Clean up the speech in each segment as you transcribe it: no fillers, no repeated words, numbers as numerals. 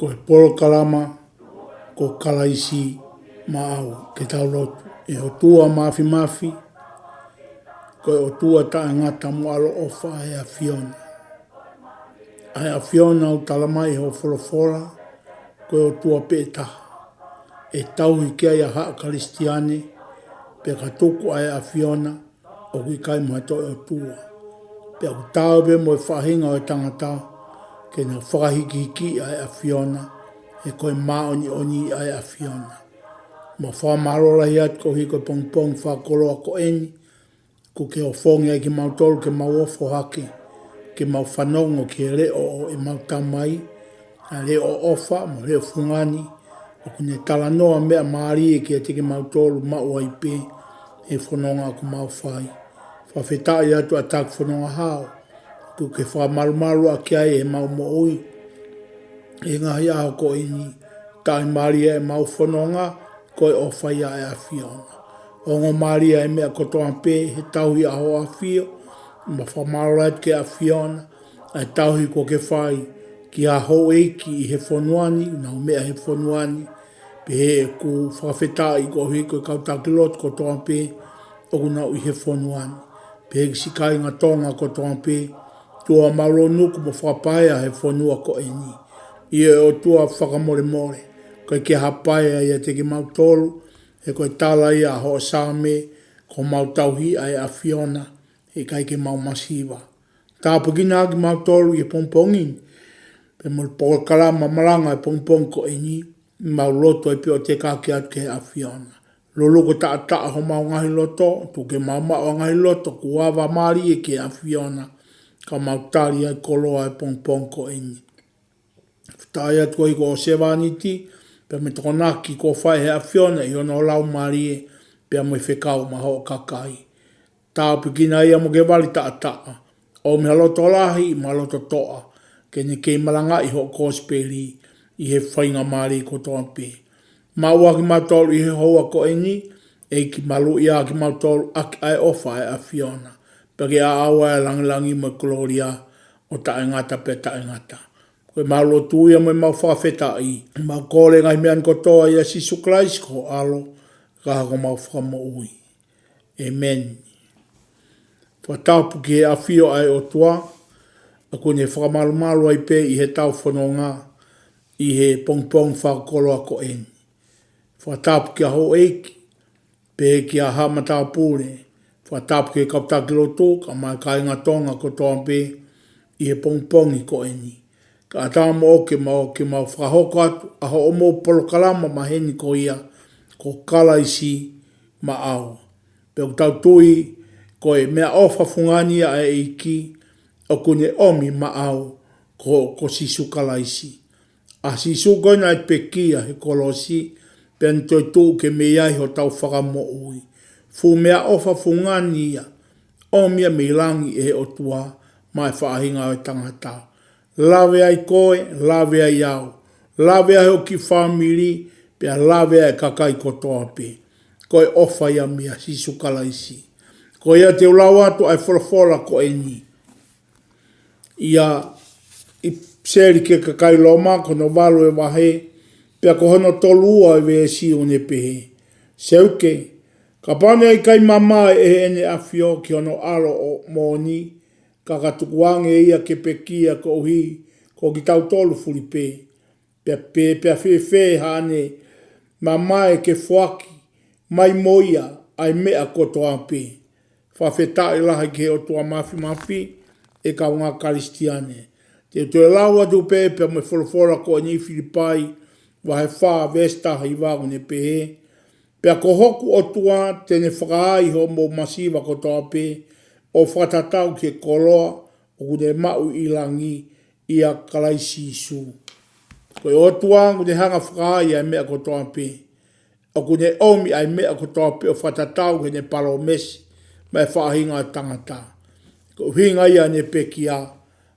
ko e polo kalama, ko kalaisi maau ke tau lotu. E o tua mafi, ko e o tua ta ngata mo alo ofa e a Fiona. Ai a Fiona o talamai ho folofola, ko e o tua peta. E tau i kia ia haa Kristiane, pe ka tuku ai a Fiona, o kui kai mato e o tua. Pe au tau be mo e whahinga o e tangata, ke na whakahiki ai a Fiona, e koe maoni oni ai a Fiona. Ma whamarola hiat ko hiko pong whakoloa ko eni, ko ke o whongi ai ki mautolu ke mauofo hake, ke mau whanongo ke reo o e mautamai, a reo ofa, mo reo fungani, o kune tala noa mea maari e ke teke mautolu maua ipe, e whanonga aku mau whai. Whawhetai atu a tak whanonga hao, ku ke whamarumaru a kia e mau mo ui, e ngahi aho ko eni, tai maria e mau whanonga, koe ofa ia e a Fiona. Ongo maria e mea kotoa pe, he tauhi aho a Fio, ma whamarolat ke a Fiona, e tauhi ko ke whai, ki aho EIKI i he whonuani, nau mea he whonuani, pe he ku whawhetai ko hui ko kautakilot kotoa pe, oku nau i he whonuani. Pe he sikai ngā tonga kotoa pe, tua mauro nuku mo whapaia he whonua ko eni. Ie o tua whakamore more. Koe ke hapaia ia te ki mautolu, e koe tala ia ho same, ko mautauhi ai a Fiona, e kai ke mau masiva. Tāpukina ki mautolu i pompongin, pe mo po kalama Malanga e pompong ko eni, mau loto e pio te kake atu ke a Fiona. Loloko ta ho mau ngahi loto, tu ke mau ngahi loto, ku awa mari e ke a Fiona, ka mautari ai koloa e pompong ko eni. Tai atu i ko o sevaniti, pe me tokonaki ko whai he a Fiona i ono lau marie, pe mo i whekau ma ho kakai. Tāu pikina ia mo ke wali taa. O me haloto lahi, ma haloto toa, ke ni kei Malanga i ho kosperi, i he whainga marie ko toa pe. Maua ki mautolu i he hoa ko eni, e ki malu ia ki mautolu aki ai ofa e a Fiona. Pe ke a awa e langilangi mo gloria, o tae ngata pe tae ngata. Koe malo tuia mo mau whawheta i. Mau kore ngai mean kotoa i a Sisu Christ ko alo, kaha ko mau whamo ui. Amen. Whatapu ki he a Fio ai o tua, a kone whamalu ai pe i he tau whanonga, i he pongpong whakoloa ko eni. Whatapu ki a ho EIKI, pe ki a hamatau pūre. Whatapu ki he kaptakilo tō, ka mai kai ngā tonga kotoa pe, i he pongpongi ko eni. Ka atama mo oke mau whahoko atu, aho o mo polokalama maheni ko ia, ko kalaisi ma au. Pe o tau tui, ko e mea ofa fungani a EIKI, o kune omi ma au, ko sisu kalaisi. A sisu koina e pekia he kolosi, pe toi tū ke me iai ho tau whakamo ui. Fu mea ofa fungani ia, omi a meilangi e o tua, mai whaahinga o tangata. Lawe ai koe, lawe ai au. Lawe ai o ki whamiri, pia lawe ai kakai kotoa pe. Koe ofa ia mea sisu kalaisi. Koe ia te ulau atu ai wholafola ko eni. Ia i seri ke kakai loma, kono walu e wahe, pia ko hono tolua e we si une pehe. Seuke, ka pane ai kai mama e ene afio ki hono alo o moni, ka katukuange ia ke pekia ko uhi, ko ki tau tolu furi pe. Pea fe hane, mamae ke fuaki, mai moia, ai mea kotoa pe. Whawheta i laha ke o tua mafi, e ka ngā Kristiane. Te tue laua tu pe, pea me wholofora ko ni Filipai, wahe wha vesta hai wagu ne pehe. Pea ko hoku o tua, tene whakaai ho mo masiva kotoa pe, o whatatau ke koloa, o kune mau ilangi i a kalaisi isu. Koe o tua, kune hanga whakaai ai mea kotoa pe. O kune omi ai mea kotoa pe o whatatau kene palo mesi, mai whaahinga tangata. Ko hinga ia ne pekia,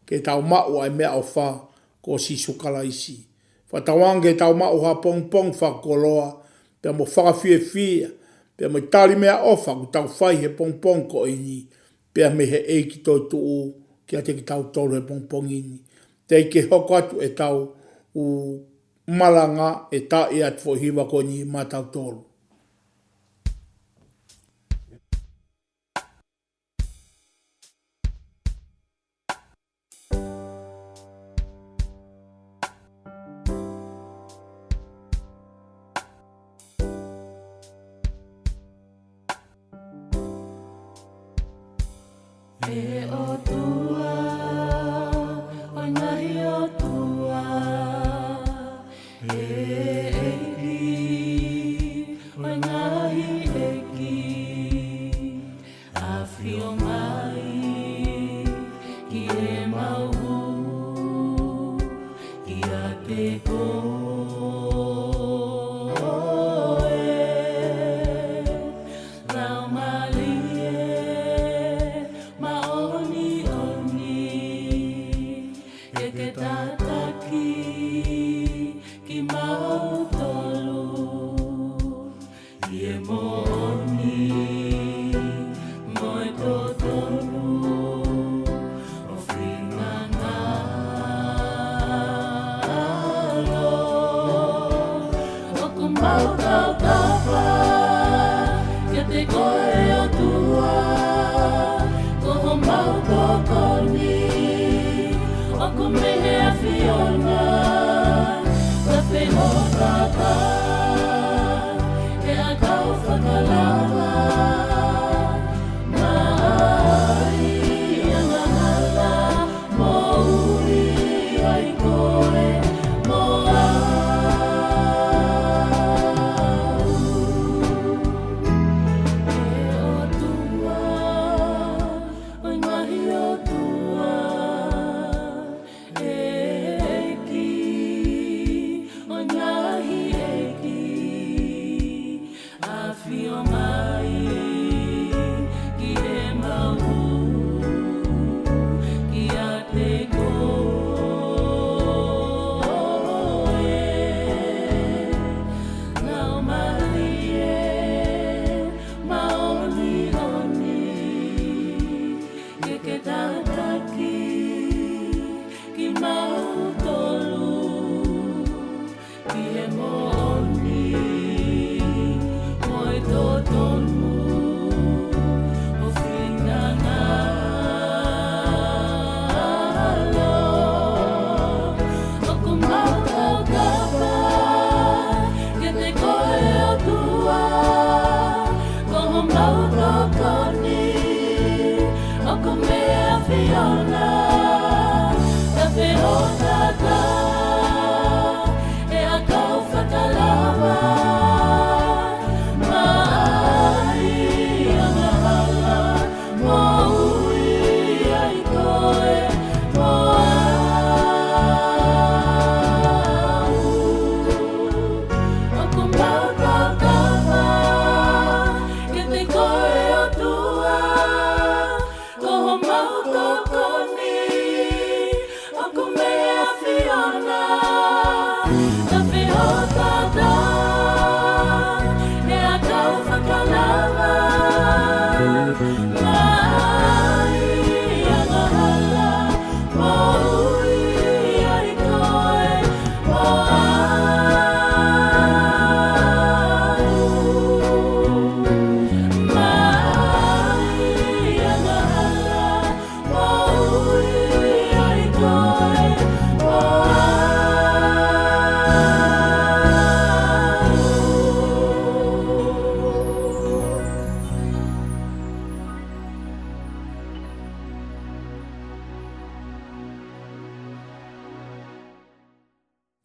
ke tau mau ai mea o wha, ko sisu kalaisi. Whatawange tau mau ha pong whakoloa, pia mo whakawhia, pia mo tali mea ofa, ku tau whai he pong ko ini, pia me he EIKI tō tuu, kia te ki tau tolu he pong ini. Te ke hoko atu e tau u Malanga e ta i at fo hiwa ko ni matau tolu. E o tua, o ngahi o tua, e EIKI, o ngahi EIKI, a whio mai, ki e mauhu, ki a te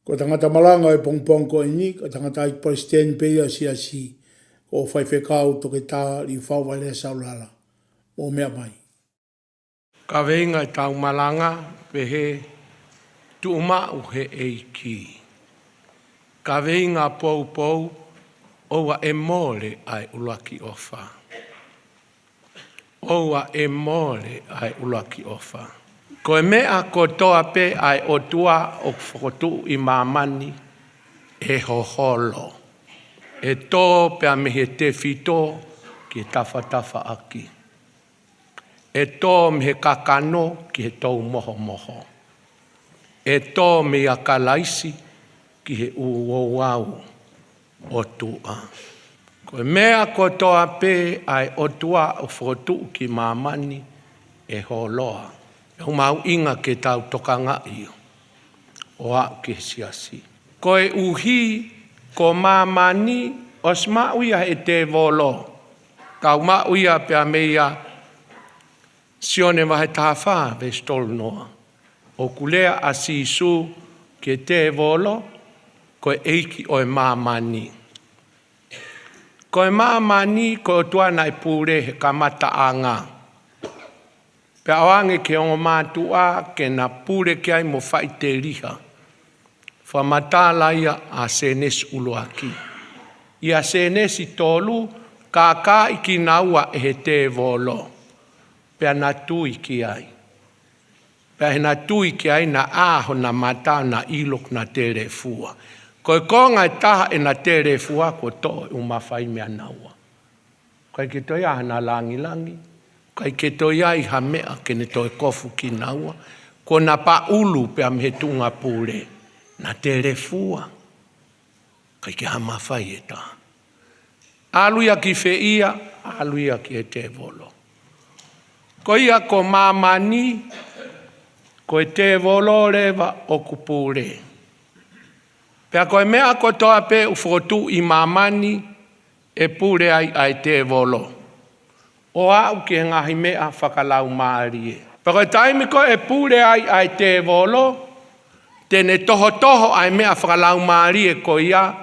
Ko tangata Malanga e pongpong ko ini, ko tangata i Palestine pe ia si o fai whekau to ke tā Liufau Vailea Saulala. O mea mai. Ka veinga i tau Malanga pe he tu umau he EIKI. Ka veinga pou oua e mole ai ulaki ofa. Oua e mole ai ulaki ofa. Ko e mea ko toa pe ai o tua o whakotu i mamani e hoholo. E tō pe a mehe te whito ki tafa aki. E tō mehe kakano ki he tau moho. E tō me a kalaisi ki he uauau o tua. Koe mea ko toa pe ai o tua o whotu ki mamani e holoa. E humau inga ke tau tokanga iyo. O a ke siasi. Koe uhi ko mamani os mauia e te volo. Kau mauia pe a meia sione wahe tawha ve stol noa. O kulea a sisu ke te volo koe eiki o e mamani. Koe mamani ko tuana e pure he kamata anga. Pe awange ke ongo mātua ke na pure ke ai mo whai te riha. Whamata laia a senes uluaki. Ia senes I tolu ka iki naua e he te volo. Pea na tui ki ai. Pea he na tui ki ai na aho na mata na ilok na te refua. Koe konga e taha e na te refua ko to e umawhai mea naua. Koe ke toi aha na langi. Koe ke toi ai ha mea ke ne toi kofu ki naua. Ko na pa ulu pea me tunga pure. Na te refua. Koe ke ha mawhai e taha. Aluia ki whia, aluia ki e te volo. Ko ia ko mamani, ko e te volo rewa o kupure. Pea koe mea ko toa pe u whotu I mamani e pure ai te volo. O au ki ngahi mea whakalau maarie. Pea koe taimi ko e pure ai te volo, tene toho ai mea whakalau maarie ko ia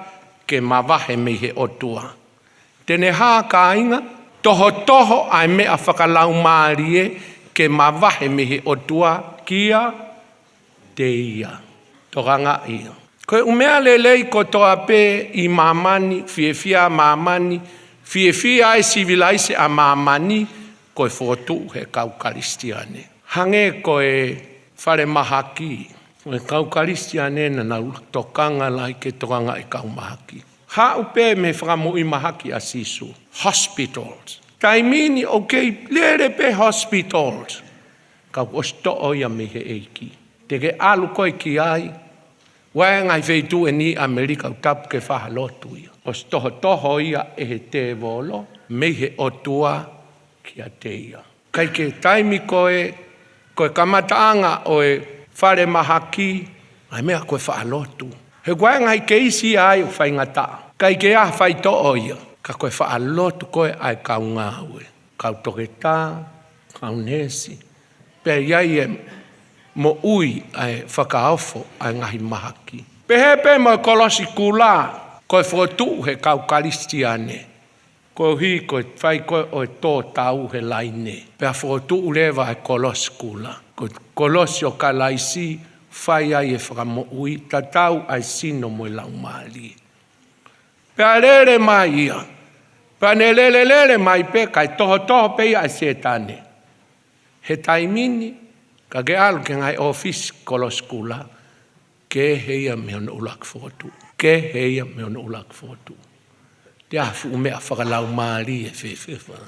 ke mawahe me he otua. Tene haa ka inga, toho ai mea whakalau maarie ke mawahe me he otua kia te ia. Tokanga ia. Koe umea lelei ko toa pe I mamani, fiefia mamani, fiefia e civilaise a mamani, koe whotu he kaukaristiane. Hange koe whare mahaki, koe kaukaristiane na tokanga lai ke tokanga e kaumahaki. Ha upe me whakamu I mahaki a sisu. Hospitals. Taimini, okay, lere pe hospitals. Kau osto oia me he EIKI. Te ke alu koe ki ai. Wai ngai veitu e ni Amerika utapu ke whahalotu ia. Osto ia e he te volo. Me he otua ki a te ia. Kai ke taimi koe kamataanga o e whare mahaki. Ai mea koe whahalotu. He wai ngai ke isi ai o whaingata. Kai ke a whai to oia. Ka koe whaalotu koe ai kau ngāue. Kau toketa, kau nesi. Pe iai e mo ui ai whakaofo ai ngahi mahaki. Pehepe mo kolosi kula. Koe whotu he kau karistiane. Koe hi koe whai koe o e tō tau he laine. Pea whotu ulewa ai kolosi kula. Koe kolosi o ka laisi whai ai e whakamo ui. Tatau ai sino mo lau maali. Pea lere mai ia. Pea ne lere mai pe kai toho pe ia ai setane. He taimini, ka ke alu ke ngai office koloskula, ke heia me ona ulak fotu. Ke heia me ona ulak fotu. Te afu umea whakalau maari e whewhewa.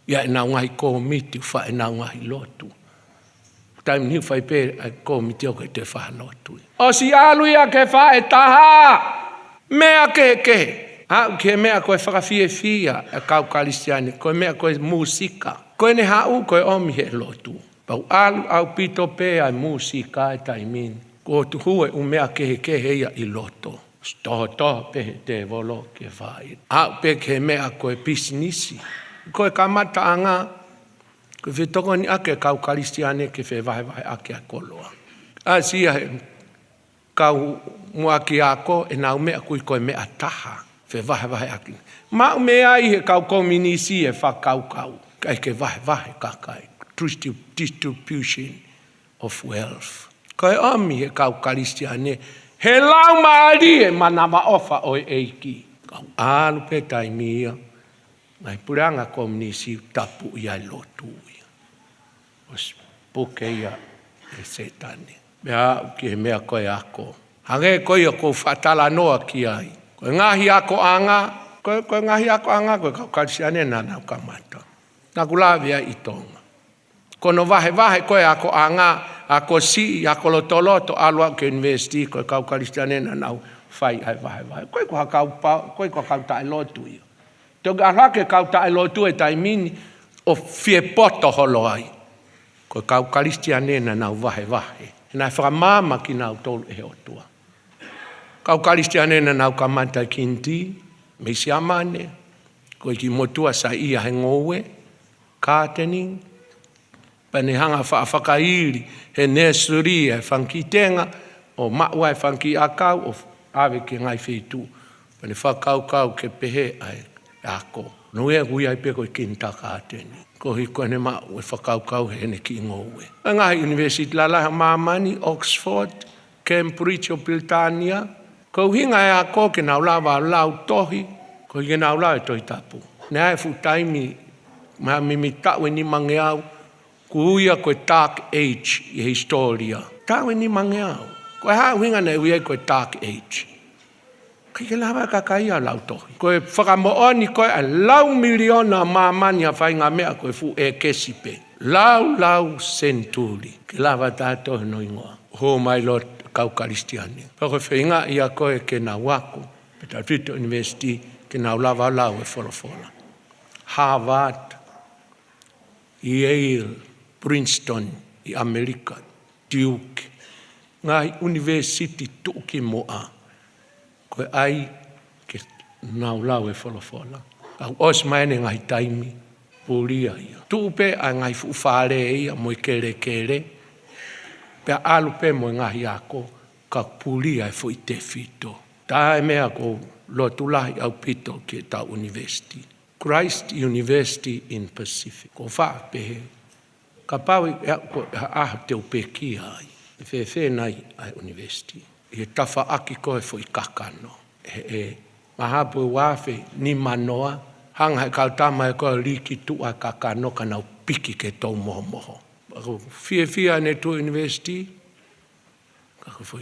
Ia e nau ngai komiti ufa e nau ngai lotu. Taimi niu whai pe ai komiti o ke te whahalotu. O si alu ia ke wha e taha! Mea ke. Hau ke mea koe whakawhiewhia e kau karistiane. Koe mea koe musika. Koe ne hau koe omi he lotu. Pau alu au pito pe ai musika e taimin. Ko tu hue umea ke heia I loto. Toho pe te volo ke whai. Hau pe ke mea koe pisinisi. Koe kamata anga. Koe whetoko ni ake kau karistiane ke whewahe ake a koloa. Asia he kau muaki ako e nau mea koe mea taha. Whewahe ake. Ma mea I he kau kominisi e whakau. Kai ke wahe kakai. Distribution of wealth. Koe omi he kau karistiane. He lau maari e manama ofa o EIKI. Kau alu pe taimia. Ngai puranga kominisi tapu ia lotu ia. Os puke ia e setane. Mea ki he mea koe ako. Hange koe o kou whatala noa ki ai. Koe ngahi ako anga. Koe ngahi ako anga. Koe kau karistiane nana ukamata. Nakulawia I tonga. Kono vahe koe ako anga, ako si, ako loto alua ke university koe kau kalistanena nau fai ai vahe. Koe ko kau tae lotu ia. Toga alake kau tae lotu e taimini o fie poto holo ai. Koe kau kalistanena nau vahe. Nai whakamama ki nau tolu e otua. Kau kalistanena nau kamanta kinti, meisi amane, koe ki motua sa ia he ngowe, katening, pane hanga whakairi, he nesuri, he whankitenga, o maua e whanki akau, o awe ke ngai whetu. Pane whakau ke pehe ai ako. Nui e hui ai pe koe kinta katening. Ko hi koe ne mau e whakau he ne ki ngowe. Ngahi University Lalaha Mamani, Oxford, Cambridge o Britannia, ko hinga e ako ke nau lawa lau tohi, ko hi nau lau e tohi tapu. Ne ai fu taimi, ma mimi tau e ni mangeau, ku uia koe dark age i historia. Tau e ni mangeau. Koe hau hinga ne uia koe dark age. Ke lawa kakai a lau tohi. Koe whakamooni koe a lau miliona mamani a whainga mea koe fu e kesipe. Lau centuri. Ke lawa tātohi no ingoa. Ho mai lo kau karistiani. Pako whainga ia koe ke na wako. Peta Vito University ke na lawa lau e wholofola. Harvard, Yale, Princeton i Amerika, Duke. Ngai university tuki moa. Koe ai ke nau lau e wholofola. Au os maene ngai taimi, puria ia. Tuupe a ngai fuwhare ia moi kere. Pea alu pe moi ngahi ako, ka puria e fo i te fito. Tā e mea ko lotulahi au pito ki ta university. Christ University in Pacific. Ko wha pehe. Ka pau e ko aha te upeki ai. E whewhe nai ai university. I tafa aki koe fo i kakano. E mahapu wafe ni manoa. Hanga he kautama e koe liki tu a kakano ka nau piki ke tau moho. Ako fia ne tu university. Kako fo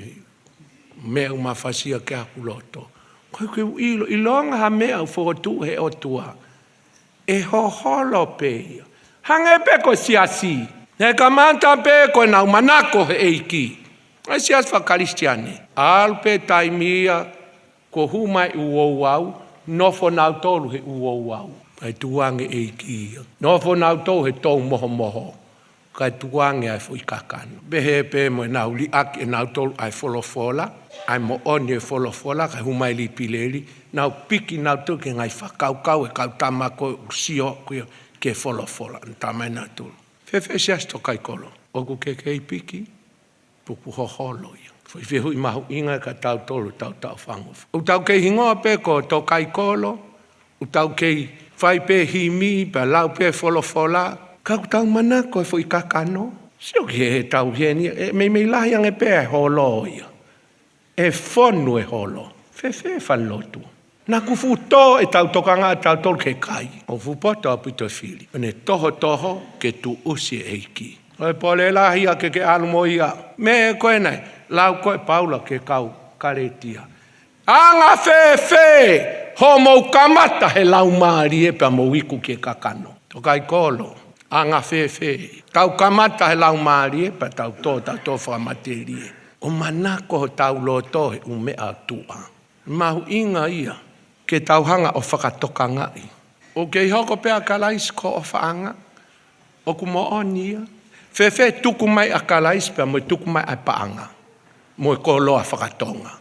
mea umafasia ke aku loto. Koe i longa ha mea fo tu he otua. E hoholo pe. Hanga pe ko siasi. Ne kamanta pe ko nau manako he EIKI. Ai sias whakaristiane. Alpe taimia ko humai uouau, nofo nau tolu he uouau. Kai tuange EIKI. Nofo nau tolu he tau moho. Kai tuange ai fui kakano. Behe pe mo nau li aki nau tolu ai folofola. Ai mo oni e folofola, kai humai li pileli. Nau piki nau tolu ke ngai whakau e kau tamako usio ke folofola. Ntamai nau tolu. Fefe sias to kai kolo. Oku ke kei piki. Puku hoholo ia. Foi vehu i mahu inga ka tau tolu tau whangofu. U tau kei hingoa pe ko tau kai kolo. U tau kei whai pe himi, pa lau pe folofola. Kau tau mana ko e foi kakano. Sio ki he tau hieni. Mei lahi ange pe e holo ia. E fonu e holo. Fefe whalotu. Nā kufu tō e tau tokanga tau tolu ke kai. O fupoto apito fili. Ne toho ke tu usi EIKI. Oi pole lahi a ke anu mo ia. Me koe nei. Lau koe paula ke kau karetia. Anga fe. Ho mou kamata he lau maari e pa mou iku ke kakano. Tokai kolo. Anga fe. Tau kamata he lau maari e pa tau tō whamaterie. O manako tau loto he ume atua. Mahu inga ia. Ke tau hanga o whakatoka ngai. O kei hoko pea kalais ko o whaanga. O kumo onia. Fefe tuku mai a kalais pea mo tuku mai a paanga. Mo ko loa whakatonga.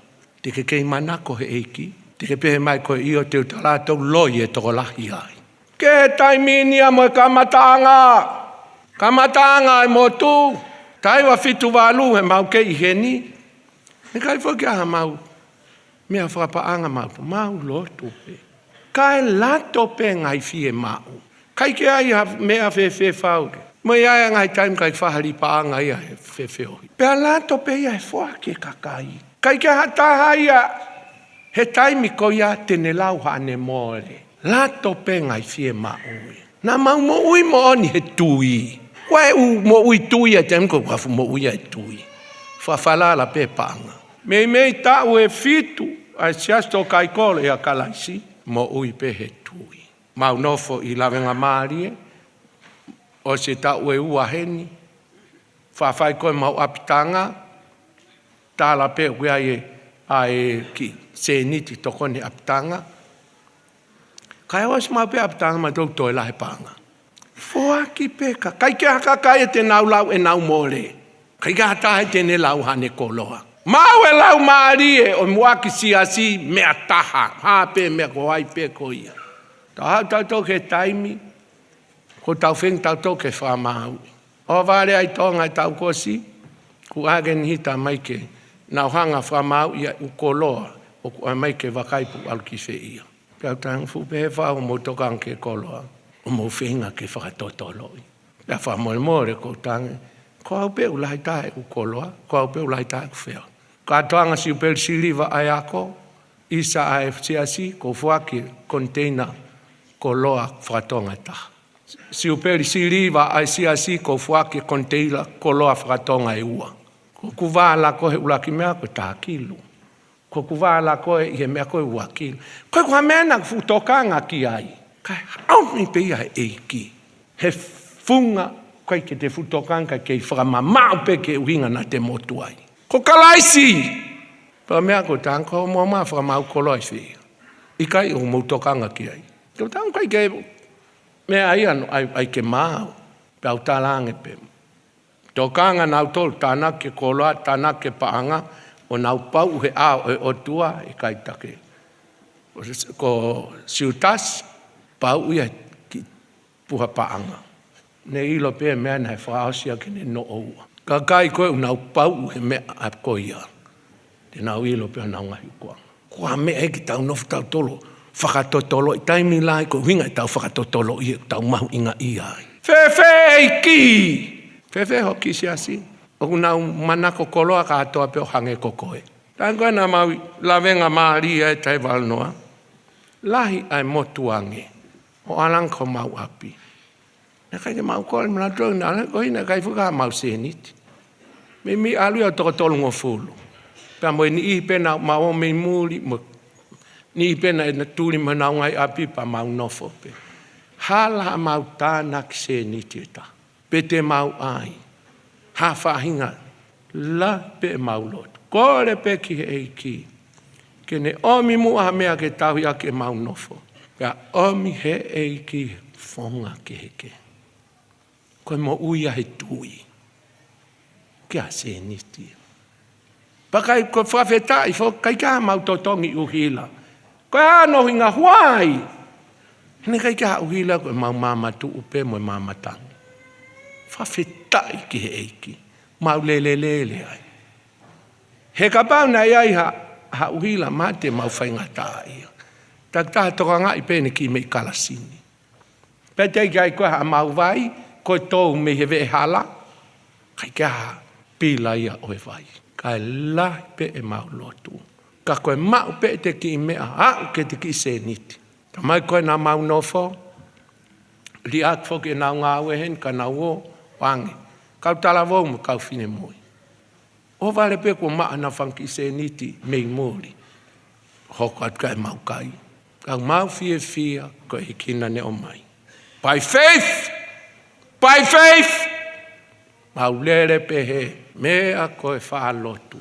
Te ke kei manako he EIKI. Te ke pehe mai ko i o te utalato loi e toko lahi ai. Ke taiminia mo kamataanga. Kamataanga e mo tu. Tai wa fitu walu he mau ke i heni. Me kai fo kia ha mau. Mea whakapaanga mau loto pe. Kai lato pe ngai fie mau. Kai ke ai mea fe whauke. Mo ia ngai taim kai whahari paanga ia he fe ohi. Pea lato pe ia he whake kakai. Kai ke hataha ia he taimi ko ia tene lau hane more. Lato pe ngai fie mau. Na mau mo ui mo oni he tui. Koe mo ui tui a tem ko wafu mo ui a tui. Whawhalala pe paanga. Mei tau e fitu, ai siasto kai kole e a kalaisi, mo ui pe he tui. Mau nofo i lawenga maarie, o se tau e ua heni, whawhai koe mau apitanga, tāla pe ue ai ki se niti tokone apitanga. Kai awas mau pe apitanga ma tau toi lahe panga. Foa ki peka, kai ke haka kai e te nau lau e nau mole. Kai ke hata e te ne lau hane koloa. Mau e lau maari e o muaki siasi mea taha, hape mea koai pe koia. Tau tau ke taimi, ko tau wheng tau ke whamau. O vare ai tonga i tau kosi, ku agen hita mai ke nau hanga whamau ia ukoloa, o ku mai ke wakaipu alki whia. Pau tang fupe he whao mo tokang ke koloa, o mo whenga ke whakatotoloi. Pia whamole ko tange, ko au pe ulai tae ukoloa, ko au pe ulai tae kuwhea. Ka toanga si upel siliva ai ako, isa ai FCC, ko fuaki container koloa whakatonga taha. Si upeli siliva ai siasi ko fuaki container koloa whakatonga e ua. Ko kuwala ko he ulaki mea ko taha kilu. Ko kuwala ko he mea ko e ua kilu. Koe kua mena futokanga ki ai. Kai au mi pe ia EIKI. He funga koe ke te futokanga ke whakamamau pe ke uhinga na te motu ai. Ko kalaisi! Pā mea ko tāngko mua maa whakamau koloi whia. Ikai o mautokanga ki ai. Ko tāngko kai ke mea ai anu ai ke māu. Pau tālange pe. Tokanga nau tolu tāna ke koloa, tāna ke paanga, o nau pau he ao e otua e kai take. Ko siutas, pau ia ki puha paanga. Ne ilo pe mea na he whaaosia ke ne no oua. Ka kai koe unau pau he mea a koia. Te nau ilo pe nau ngahi kua. Kua mea eki tau nofu tau tolo. Whakatotolo i taimi lai ko hinga i tau whakatotolo i tau mahu inga i ai. Whewhe EIKI! Whewhe hoki siasi. Oku nau manako koloa ka atoa pe o hange kokoe. Tangoe na mau lawenga maari e tai walnoa. Lahi ai motuange. O alanko mau api. Na kai ke mau kore mna drone na alanko hina kai fuka mau seniti. Me mi alu ya toko tolu ngofulu. Pea moe ni i pena mao me muli mo ni pena e na turi manau ngai api pa mau nofo pe. Hala mau tāna ki se ni tita. Pe te mau ai. Ha whahinga. La pe mau lotu. Kore pe ki he EIKI. Ke ne omi mua mea ke tahui a ke mau nofo. Pea omi he EIKI fonga ke heke. Koe mo uia he tui. Kia se ni tia. Pakai ko whawhetai, kai ka mau totongi uhila. Koe ano hinga huai. Hene kai ka uhila koe mau mamatu upe mo mamatangi. Whawhetai ki he EIKI. Mau lelelele ai. He ka pau na iai ha uhila mate mau whaingata ia. Tak taha toka ngai pene ki me kalasini. Pete kai koe ha mau vai, koe tōu me he ve hala. Kai ka pila ia oe vai. Kai la pe e mau lotu. Ka koe mau pe te ki mea au ke te ki se niti. Ta mai koe na mau nofo. Li ak foke nau ngā wehen ka nau o wange. Kau tala wau mo kau fine moi. O vale pe ko maa na whanki se niti mei mori. Hoko at kai mau kai. Kau mau fia koe he kina ne o mai. By faith! By faith! Mau lere pe he. Mea koe whaalotu.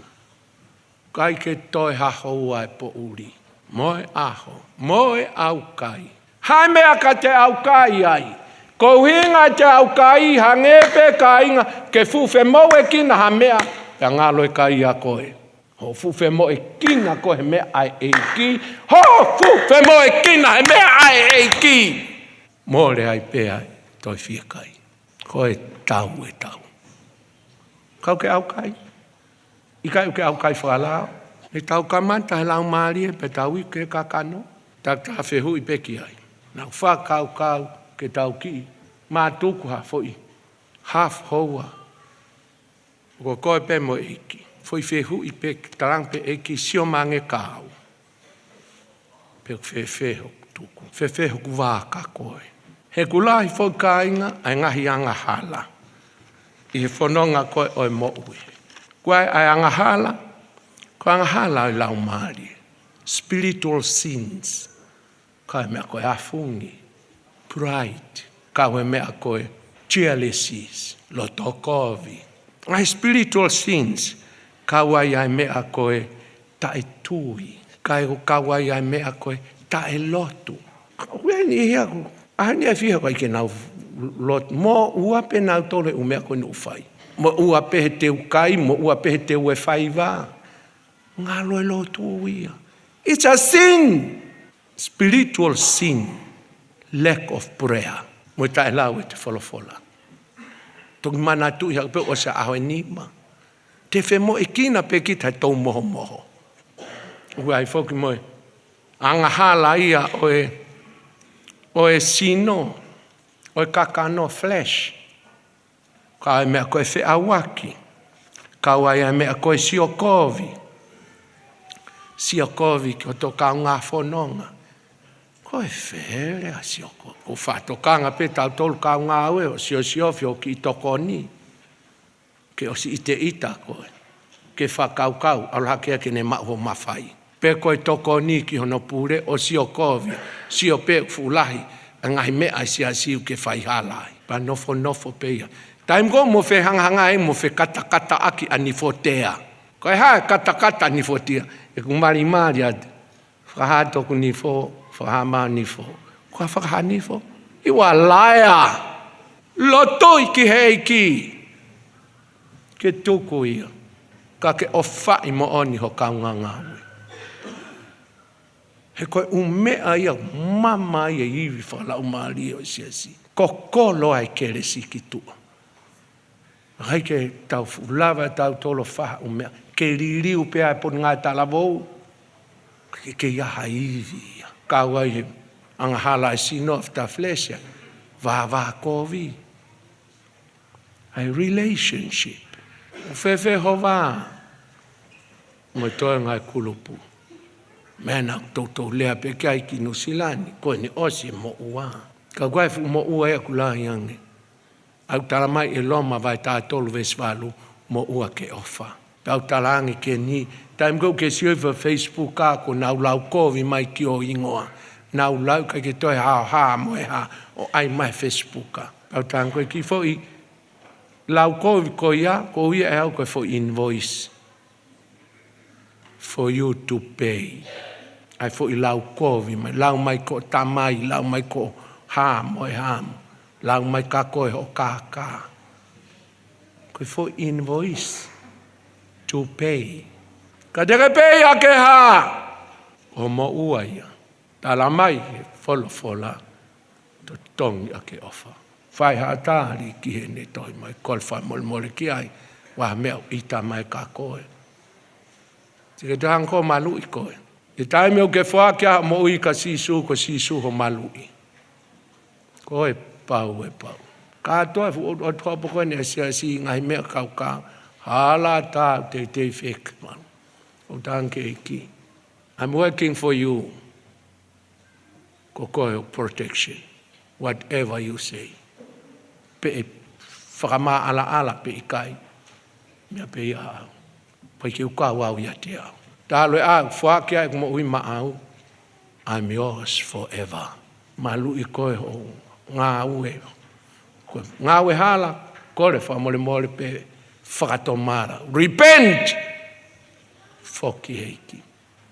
Kai ke toi haho ai po uri. Moe aho. Moe au kai. Hai mea ka te au kai ai. Ko hinga te au kai hangepe ka inga. Ke fuwhe mo e kina ha mea. Pea ngalo e kai a koe. Ho fuwhe mo e kina koe mea ai EIKI. Ho fuwhe mo e kina he mea ai EIKI. Mole ai pe ai. Toi fia kai. Koe tau e tau. Kau ke au kai. Ikai ke au kai whalao. E tau kamanta he lau maari e pe tau i ke kakano. Tak ta whehu i peki ai. Nau whakau kau ke tau ki. Mā tuku ha foi. Half hoa. Ko koe pe mo EIKI. Foi whehu i peki. Tarang pe EIKI sio mange kau. Pe wheho tuku. Wheho ku wāka koe. He kulahi foi ka inga ai ngahi anga hala. I he whanonga koe oi mo ui. Koe ai angahala, koe angahala ai lau maari. Spiritual sins. Koe mea koe afungi. Pride. Koe mea koe jealousies, lo tokovi. Ngai spiritual sins, kaua ia mea koe tae tui. Kaua ia mea koe tae lotu. Weni ia ko, ahani ai fiha koe ke nau lot. Mo ua pe nau tole umea koe nu fai. Mo ua pehe te ukai, mo ua pehe te ue fai wā. Ngā loe lotu ia. It's a sin. Spiritual sin. Lack of prayer. Mo tae lau e te wholofola. Toki mana tu ia pe o sa aho enima. Te whe mo e kina pe ki tai tau moho moho. Ua ai whoki moe. Anga hala ia oe sino. Oe kakano flesh. Ka e mea koe whe awaki. Ka ua ia mea koe siokovi. Siokovi ki o toka ngā whanonga. Koe where a sioko. Ko whatokanga pe tau tolu ka ngā ue o siofio ki i toko ni. Ke o si ite ita koe. Ke whakaukau alhakea ke ne maho mawhai. Pe koe toko ni ki hono pure o siokovi. Sio pe fulahi. Ngai mea sia siu ke whai halai. Pa nofo pe ia. Taim ko mo whe hangahanga e mo whe katakata aki anifotea. Koe hae katakata anifotea. E kumari mari adu. Whahato ku nifo. Whahama nifo. Kua whakaha nifo. Iwa laia. Loto i ki hei ki. Ke tuku ia. Ka ke ofa i mo oni ho kaunga ngawe. He koe umea ia mama ia iwi whala umari o siasi. Kokolo ai kere si ki tua. Hai ke tau fulava tau tolo whaha umea. Ke ririu pea e pon ngā talavou. Ke iaha iwi ia. Kaua i anga hala e sino of ta flesha. Vā kovi. A relationship. Whewhe ho wā. Mo toi ngai kulupu. Mena toto lea pe kai ki nusilani. Koe ni osi mo ua. Ka guai fu mo ua ea kulahi ange. Au tala mai e loma vai tā tolu vesvalu mo ua ke ofa. Au tala ange ke ni. Taim go ke siova Facebook ka ko nau lau kovi mai ki o ingoa. Nau lau ka ke toi ha mo e ha. O ai mai Facebook ka. Au tala koe ki fo i. Lau kovi ko ia. Ko ia e au koe fo invoice. For you to pay. Ai fo i lau kovi mai. Lau mai ko tamai. Lau mai ko ha mo e ha. Lau mai ka koe ho ka. Koe fo invoice. To pay. Ka tere pay a ke ha. O mo ua ia. Tala mai fola. To tongi a ke ofa. Whai hatari ki he ne toi mai. Kol whai mole ki ai. Wah mea ita mai ka koe. Tika te hanko malu i koe. E taime o ke whaakia mo ui ka sisu ko sisu ho malu i. Koe pau. Katoa o tuapo koe ne si ngai mea kau. Hala tā te whek man. O tanke EIKI. I'm working for you. Ko koe protection. Whatever you say. Pe e whakama ala pe i kai. Mea pe i au. Pai ke uka wau ia te au. Tālo e au, whaakia e kumo ui ma au. I'm yours forever. Malu i koe ho ngā ue. Ngā ue hala, kore whamole pe whakatomara. Repent! Whoki EIKI.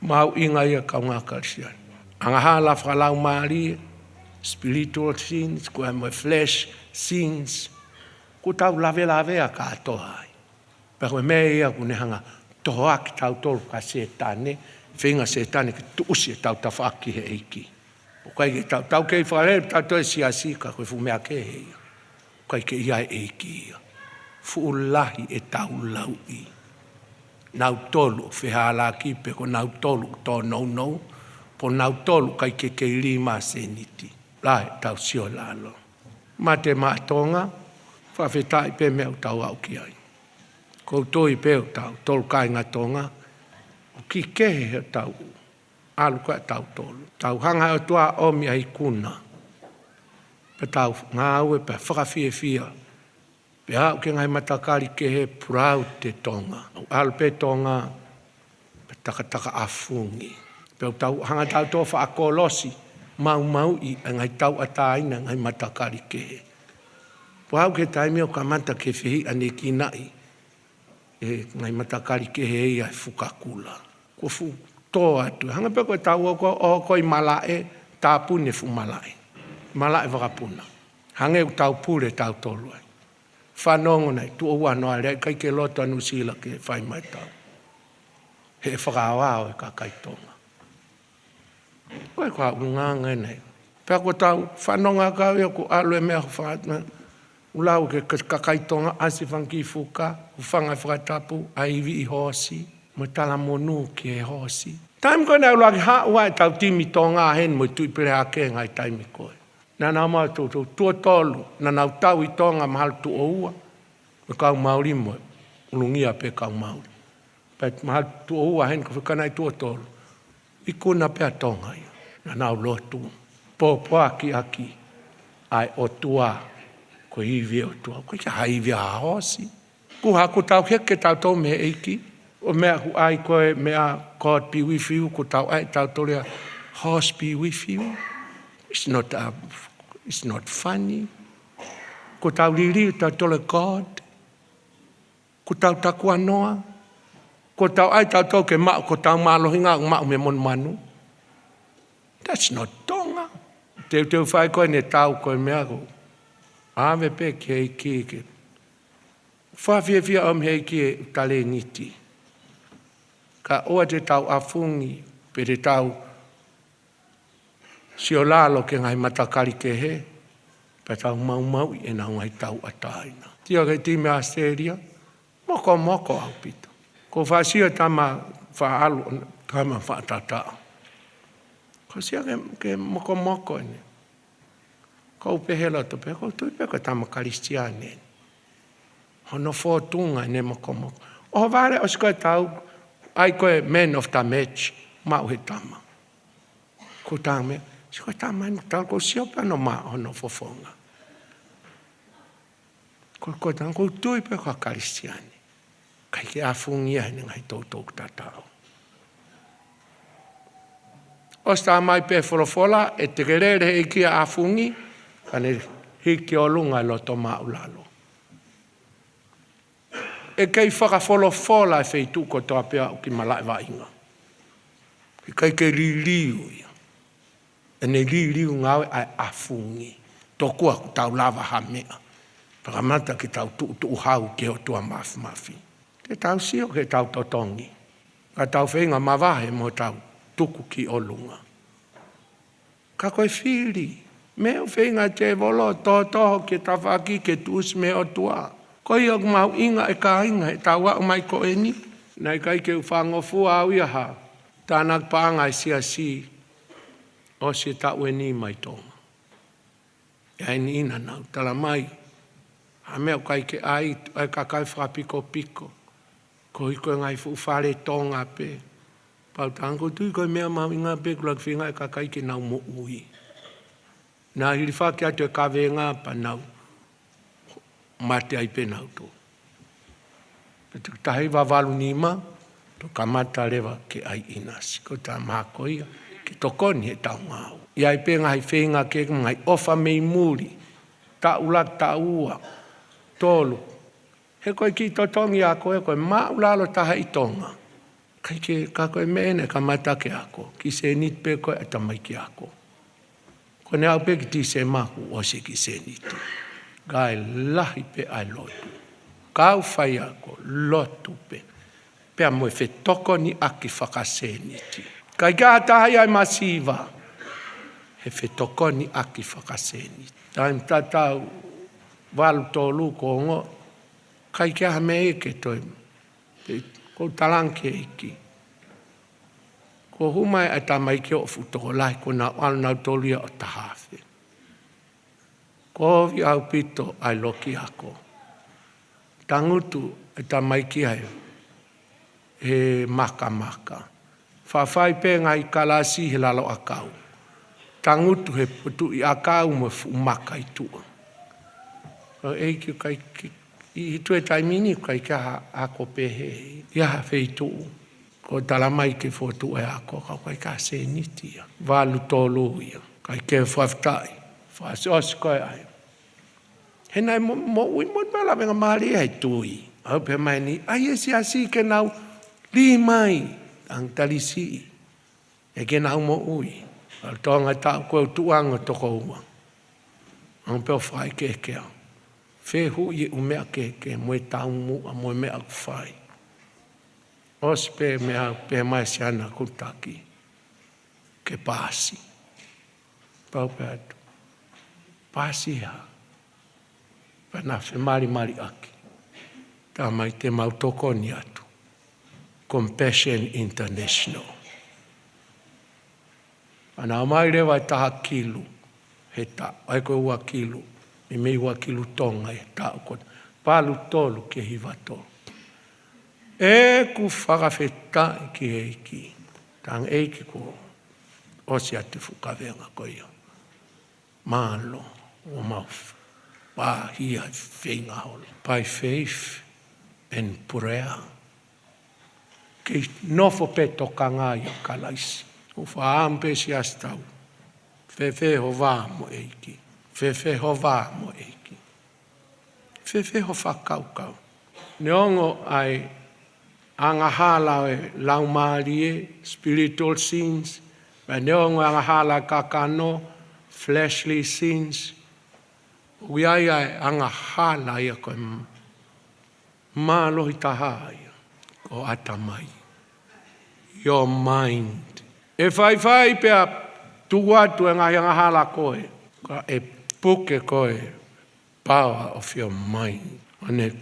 Mau inga ia kau ngā karisian. Anga hala whakalau maari, spiritual sins, koe moe flesh sins. Ko tau lave a katoa ai. Pero me ia kune hanga toa ki tau tolu ka setane, whinga setane ki tuusi e tau tawhaki he EIKI. O kai ke tau kei whare, tau toi siasi ka koe fu mea ke he ia. Kai ke ia e EIKI ia. Fu ulahi e tau lau i. Nau tolu, whihala ki pe ko nau tolu tō nou, po nau tolu kai ke rima seniti. Lai tau sio lalo. Mate maatonga, whawhetai pe mea tau au ki ai. Koutoi peo tau, tolu kai ngā tonga, o ki kehe he tau, alu kai tau tolu. Tau hanga o tua omi ai kuna. Pe tau ngā ue pe whakawhia. Pe hau ke ngai matakari kehe proud te tonga. Alu pe tonga, pe taka afungi. Pe tau hanga tau tō whaakolosi, mau i ngai tau ataina ngai matakari kehe. Pau ke taimi o kamata ke whihi ane ki nai. E ngai matakari ke hei ai whukakula. Ko fu tō atu. Hanga pe koe tau o koi malae, tāpune fu malae. Malae wakapuna. Hanga u tau pure tau tolu ai. Whanongo nei, tu o wano ai, kai ke loto anu sila ke whai mai tau. He whakawao e ka kaitonga. Koe kua unganga nei. Pea ko tau whanonga kau ia ko alo e mea whaatna. Ulau ke kakaitonga asi whanki fuka, ufanga whakatapu, aivi i hosi, mo tala monu ki e hosi. Taim koe nau laki haua e tau timi tonga hen mo tui pere hake ngai taimi koe. Nā nau mau tō tua tolu, nā nau tau i tonga mahal tu o ua, me kau mauri mo, ulungia pe kau mauri. Pet mahal tu o ua hen ko whikanai tua tolu. I kuna pea tonga ia, nā nau lotu. Pōpua ki aki, ai o tua, ko iwi o tua, ko kia haiwi a hosi. Ku haku tau heke tau tau me EIKI, o mea ku ai koe mea God be with you, ko tau ai tau torea horse be with you. It's not funny. Ko tau liri tau tole God. Ko tau takua noa. Ko tau ai tau tau ke mao, ko tau malohinga mao me mon manu. That's not tonga. Teu whai koe ne tau koe mea ko. Ame pe ke EIKI ke. Whawhiawhia EIKI e tale ngiti. Ka oa te tau afungi, pe te tau Saulala ke ngai matakari ke he, pe tau mau e nau ngai tau ataina. Tia ke time Australia, moko au pita. Ko whasia tama whaalu, tama whaatata. Ko sia ke moko ene. Ko upehela to pe, ko tui pe ko tama karistiane. Hono fōtunga ne moko. O vare o skoe tau, ai koe man of the match, mau he tama. Ko tame, skoe tama inu tau, ko siopa no ma hono fofonga. Ko tama, ko tui pe ko karistiane. Kai ke afungia hene ngai tautou tatao. O sta mai pe folofola, e te kerere e kia afungi, kane hiki o lunga lo to maulalo. E kei whakafolofola e wheitu ko toa pea o ki malai wainga. E kei ke riliu ia. E ne riliu ngawe ai afungi. Tokua ku tau lava hamea. Pakamata ki tau tu hau ke o tua mafi. Te tau sio ke tau totongi. Ka tau whenga mawahe mo tau tuku ki o lunga. Ka koe whiri. Me o whenga te volo toho ke tawhaki ke tuus me o tua. Koi o mau inga e ka inga e tawa o mai ko eni. Nai kai ke whangofua au ia ha. Tānak paanga e si o si tau e ni mai tonga. E aini ina nau tala mai. Ha mea kai ke ai ka kai whapiko. Ko i koe ngai whare tonga pe. Pau tango tui koe mea mau inga pe kulak whinga e ka kai ke nau mo ui. Nā hiri whaki atu e ka venga pa nau. Mate ai pe nau tō. Petu tahi wawalu nima, to kamata rewa ke ai inasi. Ko tā mākoia, ke tokoni he tau ngāu. Iai pe ngai whenga ke ngai ofa mei muri. Ta ulak ta ua. Tolu. He koe ki totongi a koe, koe maulalo taha i tonga. Kai ke ka koe mene ka matake ako. Ki se nit pe koe atamai ki ako. Ko ne au pe ki ti se mahu o se ki se nit. Gai lahi pe ai lotu. Kau whai ako lotu pe. Pea moe whe toko ni aki whakase niti. Kai ka tahai ai masiva. He whe toko ni aki whakase niti. Taim tatau walu tōlu ko ngo. Kai kia me eke toi, ko talanke eki. Ko humai a tamai ke o futoko lai, ko na nau tolia o tahawhi. Ko vi au pito ai loki ako. Tangutu a tamai ki ai, e maka. Whawhai pe ngai kalasi he lalo akau. Tangutu he putu i akau mo fu maka i tua. Ko eiki kai I tue taimini kai ka ako pehe. Ia wheitu. Ko talamai ke fotu e ako. Kai ka se nitia. Walu tolu ia. Kai ke whaftai. Whasiosi koe ai. He nai mo ui mo pala venga mali ai tui. Au pe mai ni ai esi asi ke nau li mai ang talisi. E ke nau mo ui. Al tonga ta ko tuanga toko ua. Ang pe fai ke ke. Fe hu ye umea ke mo tau mu a mo me ak fai. Os pe mea pe mai siana kutaki. Ke pasi. Pau pe atu. Pasi ha. Pana fe mari aki. Tā mai te mautoko ni atu. Compassion International. Ana mai rewa taha kilu. He ta. Ai koe ua kilu. Me mei ua kilu tonga e ta ukona. Palu tolu ke hiwa tolu. E ku whakawheta ki EIKI. Tang EIKI ko osi ate whukawenga ko ia. Mālo o mauwha. Pa hia whenga holo. By faith and prayer. Ki nofo pe tokanga ia kalaisi. Ufa ampe si astau. Fefe ho vā mo EIKI. Fefe ho vā mo EIKI. Fefe ho whakaukau. Neongo ai angahala e laumarie, spiritual sins. Ba neongo angahala kakano, fleshly sins. Uiai ai angahala ia koe mālohi taha ia. Ko atamai. Your mind. E whai pia tuatu e ngai angahala koe. Ka e puke koe. Power of your mind. Ane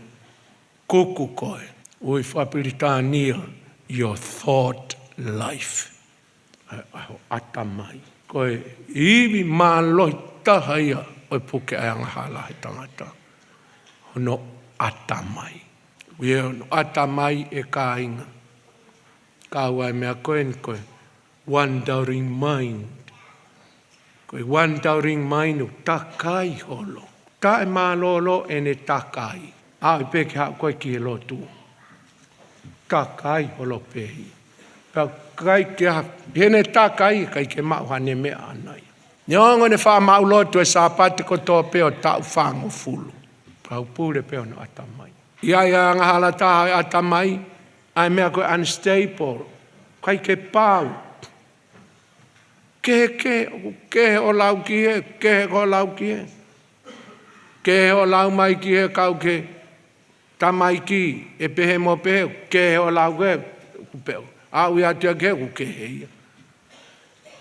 kuku koe. Ui whapiritania. Your thought life. Aho atamai. Koe iwi mālohi taha ia. Oi puke ai angahala he tangata. Hono atamai. Ui hono atamai e kāinga. Kāwai mea koe ni koe. Wandering mind. Koe wandering mind o takai holo. Ta e mālolo e ne takai. Ai peke hao koe ki he lotu. Takai holo pehi. Pau kai ke ha. Hene takai kai ke mauhane mea anai. Nyongo ne wha maulotu e sāpati ko tō peo tau whango fulu. Pau pūre peo no atamai. Ia ngahala taha e atamai. Ai mea koe unstable. Kai ke pau. Kehe o lau ki he. Kehe o lau ki he. Kehe o lau mai ki he kau ke. Tamai ki. E pehe mo pehe. Kehe o lau ke. Kupeo. Au ia tia ke ku kehe ia.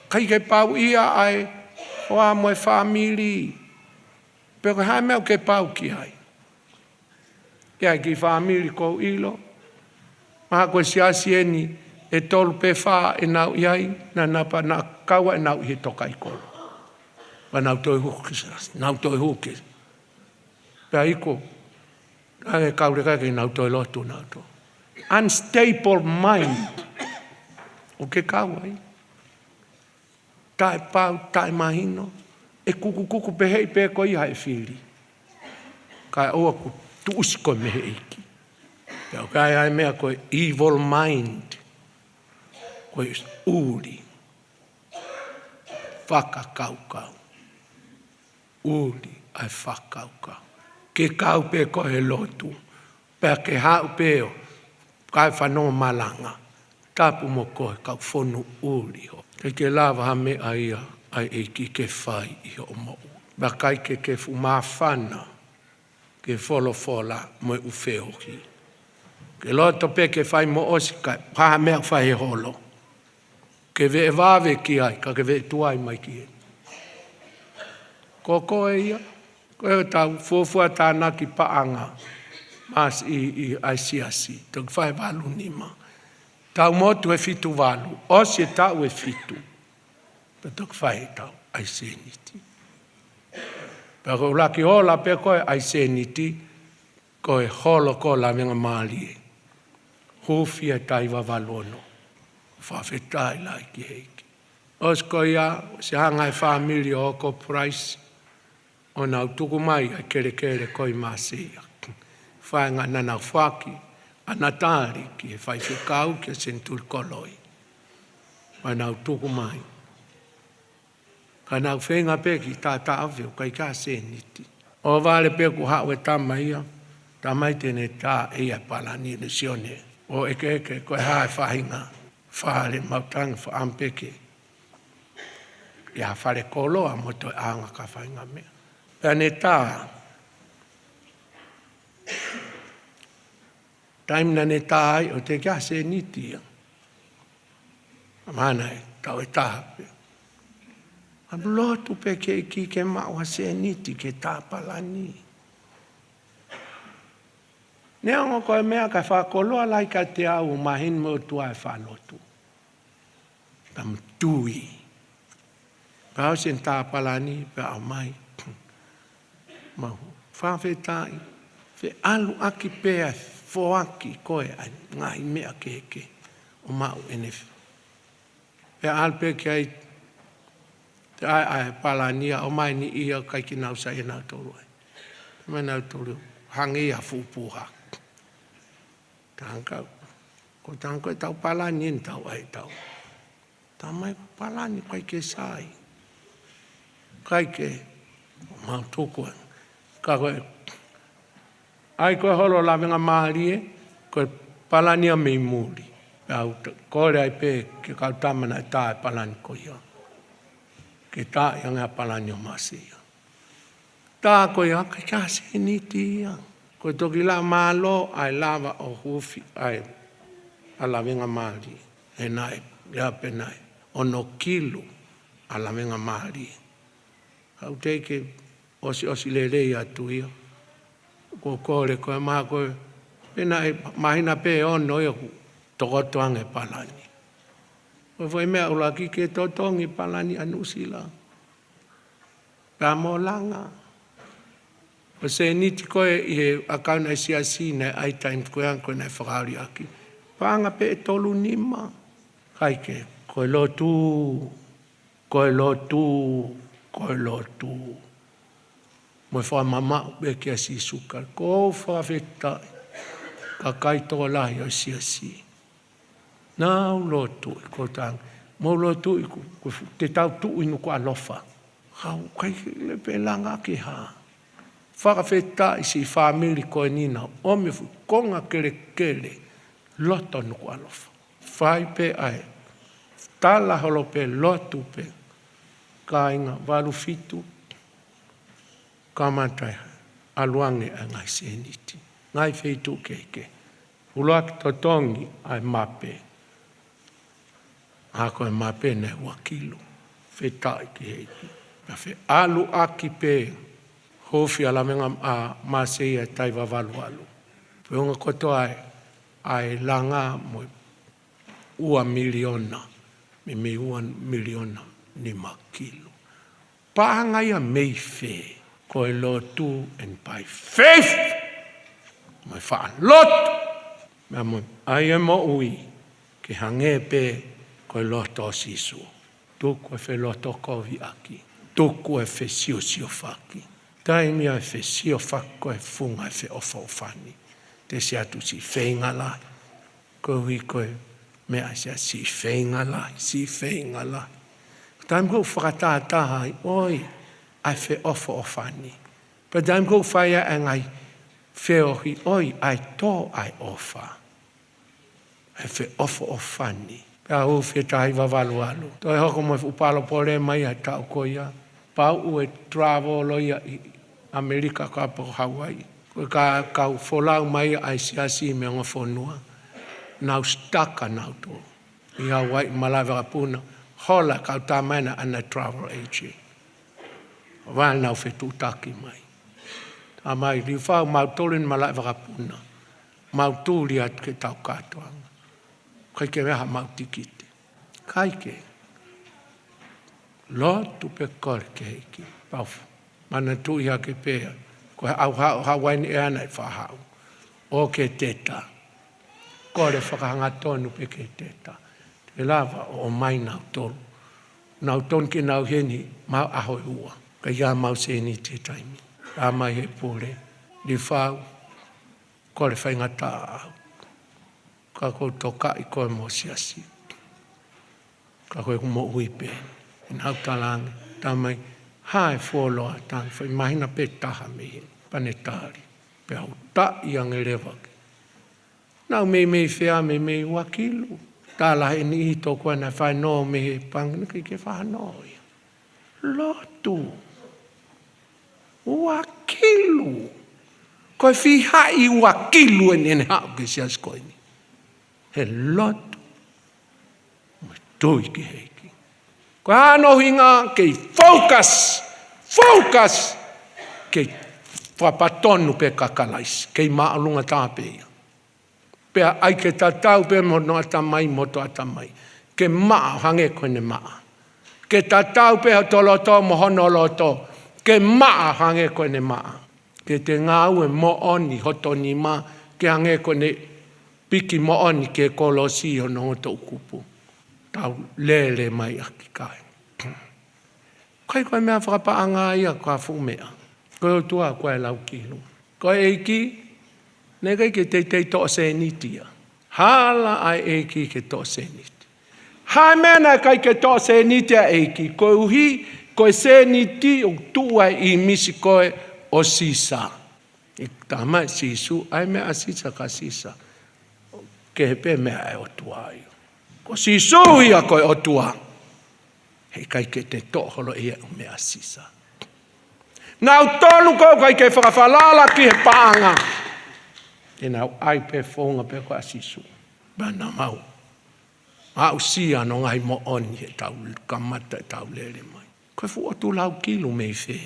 Kai ke pau ia ai. Hoa moe whamili. Pero hai mea ke pau ki hai. Ia ki whamili ko ilo. Maha koe siasi eni. E tolu pe wha e nau iai. Na napa na kaua e nau i he toka i kolo. Wa nau toi hukis. Nau toi hukis. Pea iko. Ai kaure kai ke nau toi lotu nau to. Unstable mind. O ke kaua i. Tai pau, tai mahino. E kuku pehei pe ko i hae whiri. Kai oa ku tuusi koe mehe eiki. Pea kai ai mea koe evil mind. Koe uri. Whakakaukau. Uri ai whakaukau. Ke kau pe koe lotu. Pea ke hau peo. Kai whanonga malanga. Tapu mo koe kau whonu uri ho. Ke lava ha me aia ai EIKI ke whai i o mo. Ba kai ke fumawhana. Ke wholofola mo u wheoki. Ke loto pe ke whai mo osi kai. Paha mea whai holo. Ke ve vave ki ai. Ka ke ve tuai mai ki e. Ko e ia. Koe tau fuafua tāna ki paanga. Mas i ai siasi. Tuk whai walu nima. Tau motu e fitu walu. Osi e tau e fitu. Petok whai tau ai seniti. Pero laki hola pe koe ai seniti. Koe holo ko la venga malie. Hufi e taiwa walono. Whawhetai lai ki heiki. Os ko ia se hanga e familia o ko price. O nau tuku mai ai kere koi masia. Whaenga nana whaki. Anatari ki e whai whikau ki e senturi koloi. Wai nau tuku mai. Ka nau whenga pe ki tāta aweo kai ka seniti. O vale pe ku hau e tamaia. Tamai tene tā ia palani ni sione. O eke koe hae whahinga. Whale mautanga whaampeke. Ia whare koloa mo toi aanga ka whahinga mea. Pea ne tā. Taimna ne tā ai o te kia se niti. Mana e tau e taha pe. Lotu pe ke ki ke maua se niti ke tā palani. Ne ongo koe mea ka whakoloa lai ka te au mahin mo tua e whalotu. Tam tui. Pao sen tā palani pe au mai. Mau whawhetai. Fe alu aki pea foaki koe ai ngai mea keke. O mau enefi. Pe alpe ki ai te ai palania o mai ni ia kai ki nau sa e nau tolu ai. Me nau tolu hangi a fupuha. Tangkau. Ko tangkau tau palani en tau ai tau. Tamai palani kai ke sai. Kai ke mau tukuan. Ka koe. Ai koe holo lawenga maarie. Koe palania mei muri. Kore ai pe ke kau tamana e tae palani ko ia. Ke tae anga palani o masi ia. Tā koe ia ka kia se niti ia. Koe toki la malo ai lava o hufi ai alawenga mali. E nai, ia pe nai. Ono kilu alawenga mali. Kau teike osi lelei atu ia. Ko kore koe maa koe. Pe nai mahina pe ono ia ku. Tokotoange palani. Koe mea ulaki ke totongi palani anusila. Pea Malanga. O se niti koe i he akauna e siasi nei ai time koe an koe nei whakauri aki. Panga pe e tolu nima. Kaike, koe lotu. Moe wha mamau pe kia si sukar. Ko whawhetai. Ka kaitoa lahi o siasi. Nau lotu i ko tang. Mo lotu i te tau tu inu ko alofa. Hau kai le pe langa ki ha. Whakawheta i si whamiri koe nina. Ome fu konga kere. Loto nu ko alofa. Whai pe ai. Tala holo pe lotu pe. Kainga walu fitu. Kamatai. Aluange a ngai seniti. Ngai feitu keke. Uloaki totongi ai mape. Ako e mape ne wakilu. Fetai ki heiki. Na fe alu aki pe. Hofi alamenga a masei e taiwa walu. Peonga koto ai langa mo ua miliona. Me ua miliona ni makilu. Pahanga ia mei fe. Koe lotu and by faith. Mai wha lotu. Mea mo ai e mo ui. Ke hange pe. Koe loto sisu. Tuku e fe loto kovi aki. Tuku e fe sio whaki. Taimi e fe sio whaki koe funga e fe ofani. Te se atu si whenga lai. Koe koe mea se si whenga lai. Taimi koe whakataha ai oi. Ai fe ofani. Pa taimi koe whaia e ngai wheohi oi ai tō ai ofa. Ai fe ofani. Pea uwhi tahi wawalu. Toi hoko mo upalo pole mai a tau koia. Pau ue travel loia i Amerika ka po Hawaii. Koe ka kau wholau mai ai siasi me ngā whonua. Nau staka nau tō. I Hawaii malai wakapuna. Hola kau tā maina ana travel agent. Wāl nau whetu taki mai. Tā mai Liufau mau tolin malai wakapuna. Mau tūri at ke tau katoanga. Kai ke meha mau tikite. Kai ke. Lotu pe kore ke heiki. Paufu. Mana tui ha ke pea. Koe au hawaini e ana i whahau. O ke teta. Kore whakahanga tonu pe ke teta. Te lava o mai nau tolu. Nau tonu ke nau heni mau ahoi ua. Kai ia mau seni te taimi. A mai he pule. Liufau. Kore whaingata au. Ka koe toka i koe mo siasi. Ka koe mo ui pe. Nau talangi. Tamai Hae fuoloa tang whai mahina pe taha mihi, panetari. Pe au ta iang e rewaki. Nau me whea me wakilu. Tāla he ni hito koe na whai no me he pangina ke whanoi. Lotu. Wakilu. Koe whihai wakilu en hao ke sias koe ni. He lotu. Moi tui ki heiki. Koe ano hinga kei focus. Focus. Kei whapatonu pe kakalaisi. Kei maalunga tāpea. Pea ai ke tatau pe mono atamai moto atamai. Ke maa hange koe ne maa. Ke tatau pe toloto mohono loto. Ke maa hange koe ne maa. Ke te ngau e mo oni hotoni ma. Ke hange koe ne piki mo oni ke kolosi o no to kupu. Tau lele mai aki kai. Koe mea whakapaanga ia kua fumea. Koe o tua koe lau kilu. Koe EIKI. Nē kai ke te toa se nitia. Hala ai EIKI ke toa se niti. Hai mena kai ke toa se nitia EIKI. Koe uhi, koe se niti o tua I misi koe o sisa. I tamai sisu, ai mea sisa ka sisa. Ke hepe mea e o tua ai. Ko sisu ia koe o tua. Hei kai ke te toa holo ia o mea sisa. Nau tolu kou kai ke whakawhalala ki he paanga. E nau ai pe whonga pe koe asisu. Bana mau. Au sia no ngai mo oni he tau kamata e tau lere mai. Koe fu o tu lau kilu mei whe.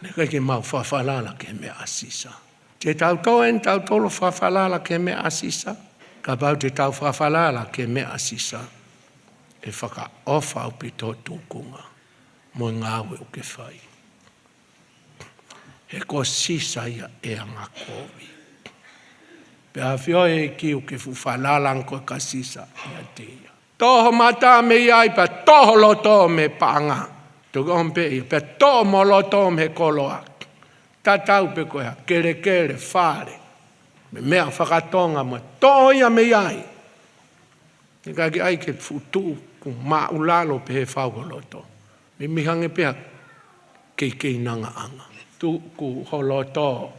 Ne kai ke mau whawhalala ke mea asisa. Te tau toen tau tolo whawhalala ke mea asisa. Ka bau te tau whawhalala ke mea asisa. E whaka ofa au pito tūkunga. Mo ngāwe o ke whai. He ko sisa ia e anga kovi. Pe a whio EIKI o ke whalalang koe ka sisa ia teia. Toho mata me iai pa toho loto me panga. Tuka ompe ia pe toho mo loto me koloa. Tatau pe koe ha kere whare. Me mea whakatonga mo toho ia me iai. Ni kaki ai ke futu ku maulalo pe he whauholoto. Me mihange pe ha kei nanga anga. Tu ku holoto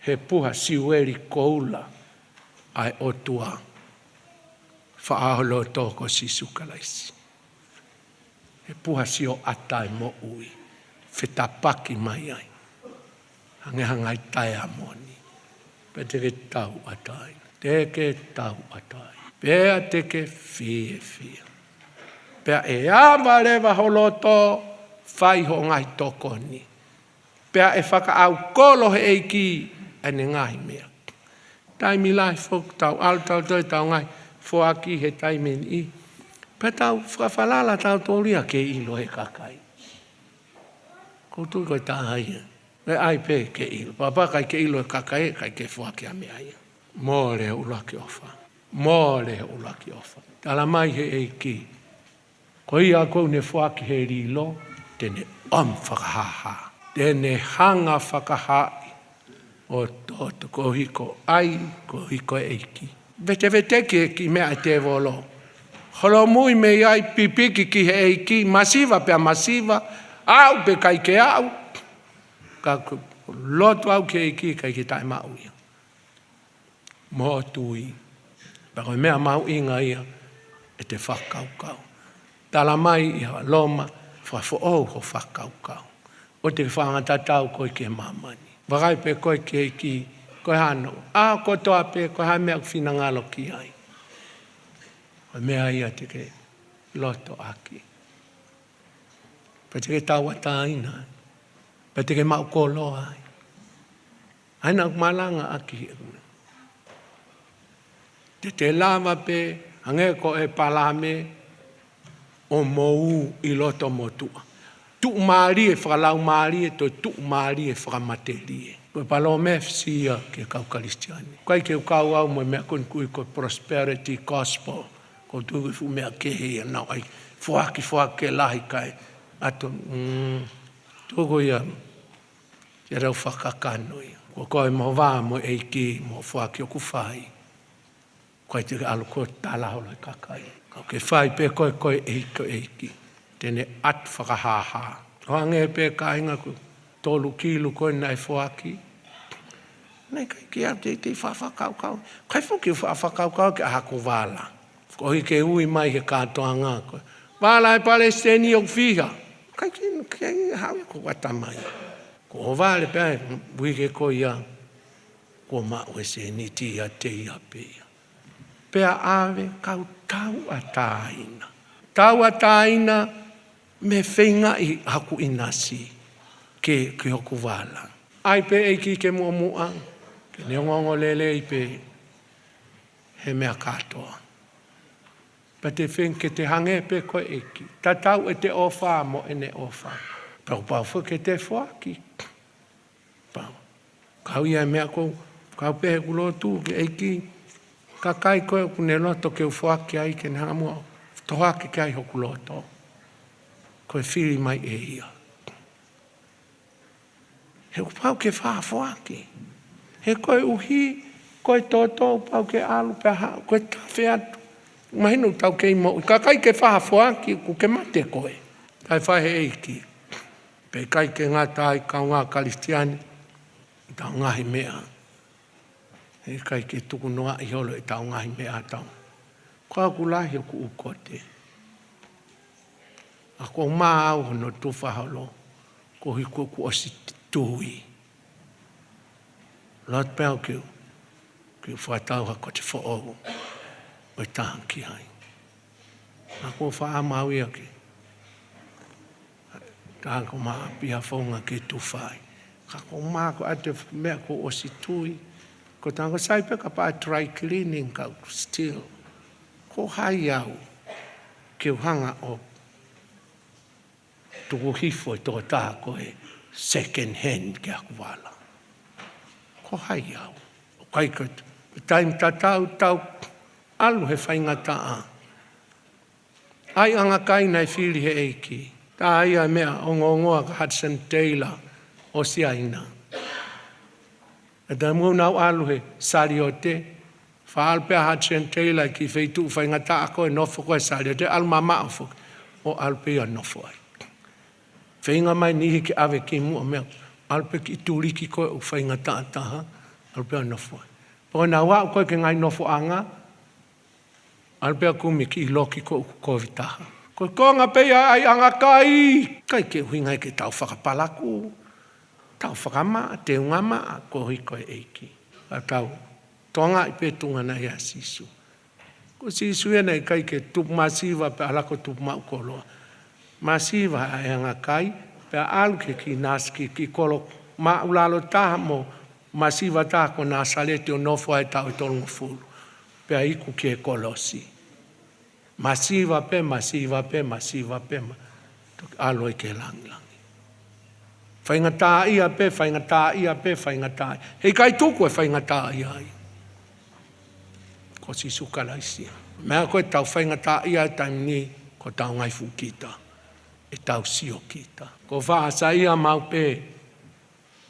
he puha siweri koula ai o tua whaaholo tōko sisukalaisi. He puha sio atai mo ui, whetapaki mai ai. Hangehangai tai amoni. Pe teke tau atai. Teke tau atai. Pea teke fie. Pea e awa rewa holoto whai ho ngai toko ni. Pea e whaka au kolo he EIKI ane ngai mea. Taimi lai fok tau al tau toi tau ngai fuaki he taimi ni. Pe tau whawhalala tau tōria ke ilo he kakai. Koutu koe tā haia. Me ai pe ke ilo. Papa kai ke ilo he kakai kai ke fuaki a mea ia. Mōre he ulaki ofa. Mōre he ulaki ofa. Tala mai he EIKI. Ko ia kou ne fuaki he rilo. Tene whakahaha. Tene hanga whakahai. O toto ko hiko ai, ko hiko EIKI. Vete ki mea te volo. Holo mui me ai pipiki ki he EIKI. Masiva pea masiva. Au pe kai ke au. Ka lotu au ke EIKI kai ke tai mau ia. Mo tui. Pako mea mau inga ia. E te whakaukau. Tala mai ia loma. Whafo o ho whakaukau. O te whangatatau koi ke mamani. Wakai pe koe ke EIKI, koe hano. Ko toa pe, koe ha mea whina ngalo ki ai. Koe mea ia te ke loto aki. Pa te ke taua taina. Pa te ke mau kolo ai. Aina malanga aki. Te lava pe, hange ko e palame, o mou I loto motua. Tu mari e whakalau mari e to tu mari e whakamateri e. Koe palo me fsia ke kau karistiani. Koe ke kau au mo mea kon kui ko prosperity gospel. Ko tu fu mea kehe e nau ai. Fuaki lahi kai. Ato, tuko ia. Ia rau whakakano ia. Ko koe mo wā mo EIKI mo fuaki o kuwhai. Koe te alo ko talahola kakai. Kau ke whai pe koe EIKI. Tene at whakahaha. O ange pe ka inga ku tolu kilu koe nai fuaki. Nei kai kia te whawhakau. Kai fuki whawhakau ke haku wala. Ko hike ui mai he katoa ngā koe. Wala e Palestini o whiha. Kai ki hau ko wata mai. Ko o wale pe wike ko ia. Ko mau e se ni tia te ia pia. Pea ave kau tau a tāina. Tau a tāina me whenga i haku inasi ke hoku wala. Ai pe eiki ke mua. Ke neongongo lele i pe he mea katoa. Pa te when ke te hange pe koe eiki. Tatau e te ofa mo e ne ofa. Pau fu ke te fuaki. Pau. Kau ia mea kou. Kau pe he kulotu ke eiki. Ka kai koe ku ne loto ke ufuaki ai ke neha mua. Tohaki ke ai hoku loto. Koe whiri mai e ia. He upau ke whaafuaki. He koe uhi, koe toto, pau ke alu pe hao, koe tawhi atu. Mahinu tau ke imo. Ka kai ke whaafuaki ku ke mate koe. Kai whahe eiki. Pe kai ke ngata ai kau ngā kalistiani. Tau ngahi mea. He kai ke tuku noa i holo e tau ngahi mea tau. Koa ku lahi o ku ukote. A ko maa au hono tuwha holo. Ko hiko ku osi tui. Lot pēo kiu. Kiu whaatau ha ko te whaohu. O tāng ki hai. A ko whaamau ia ki. Tāng ko maa pia whaunga ki tuwhai. Ka ko maa ko ate mea ko osi tui. Ko tāng ko saipe ka paa dry cleaning ka still. Ko hai au. Kiu hanga o. Tuku hifo i tō tā ko he second hand ki aku wala. Ko hai au. O kai ko taim tatau tau alu he whaingata a. Ai anga kai nei whiri he eiki. Tā ai a mea ongongoa ka Hudson Taylor o siaina. E tā mua nau alu he sari o te. Whaalpea Hudson Taylor ki wheitu whaingata a koe nofo koe sari o te almama o fuk. O alpea nofo ai. Whainga mai nihi ki awe ki mua mea. Alpe ki turiki koe o whaingata a taha. Alpea nofo ai. Pō nā wā koe ke ngai nofo anga. Alpea kumi ki iloki koe o kovitaha. Koe konga pea ai anga kai. Kai ke huingai ke tau whakapalaku. Tau whakamaa, te unga maa, ko hui koe eiki. A tau tonga i petunga na ia sisu. Ko sisu e nei kai ke tupu masiva pe alako tupu mau koloa. Masiva ai anga kai, pe alu ke ki naski ki kolo maulalo taha mo masiva taha ko nā salete o nofo ai tau i tolunga fulu. Pe a iku ki e kolosi. Masiva pe. Alo i ke langi. Whaingata ia pe. Hei kai tuku e whaingata ia ai. Ko si sukalaisia. Mea koe tau whaingata ia taim ni, ko tau ngai fukita. E tau sio kita. Ko whaasa ia mau pe.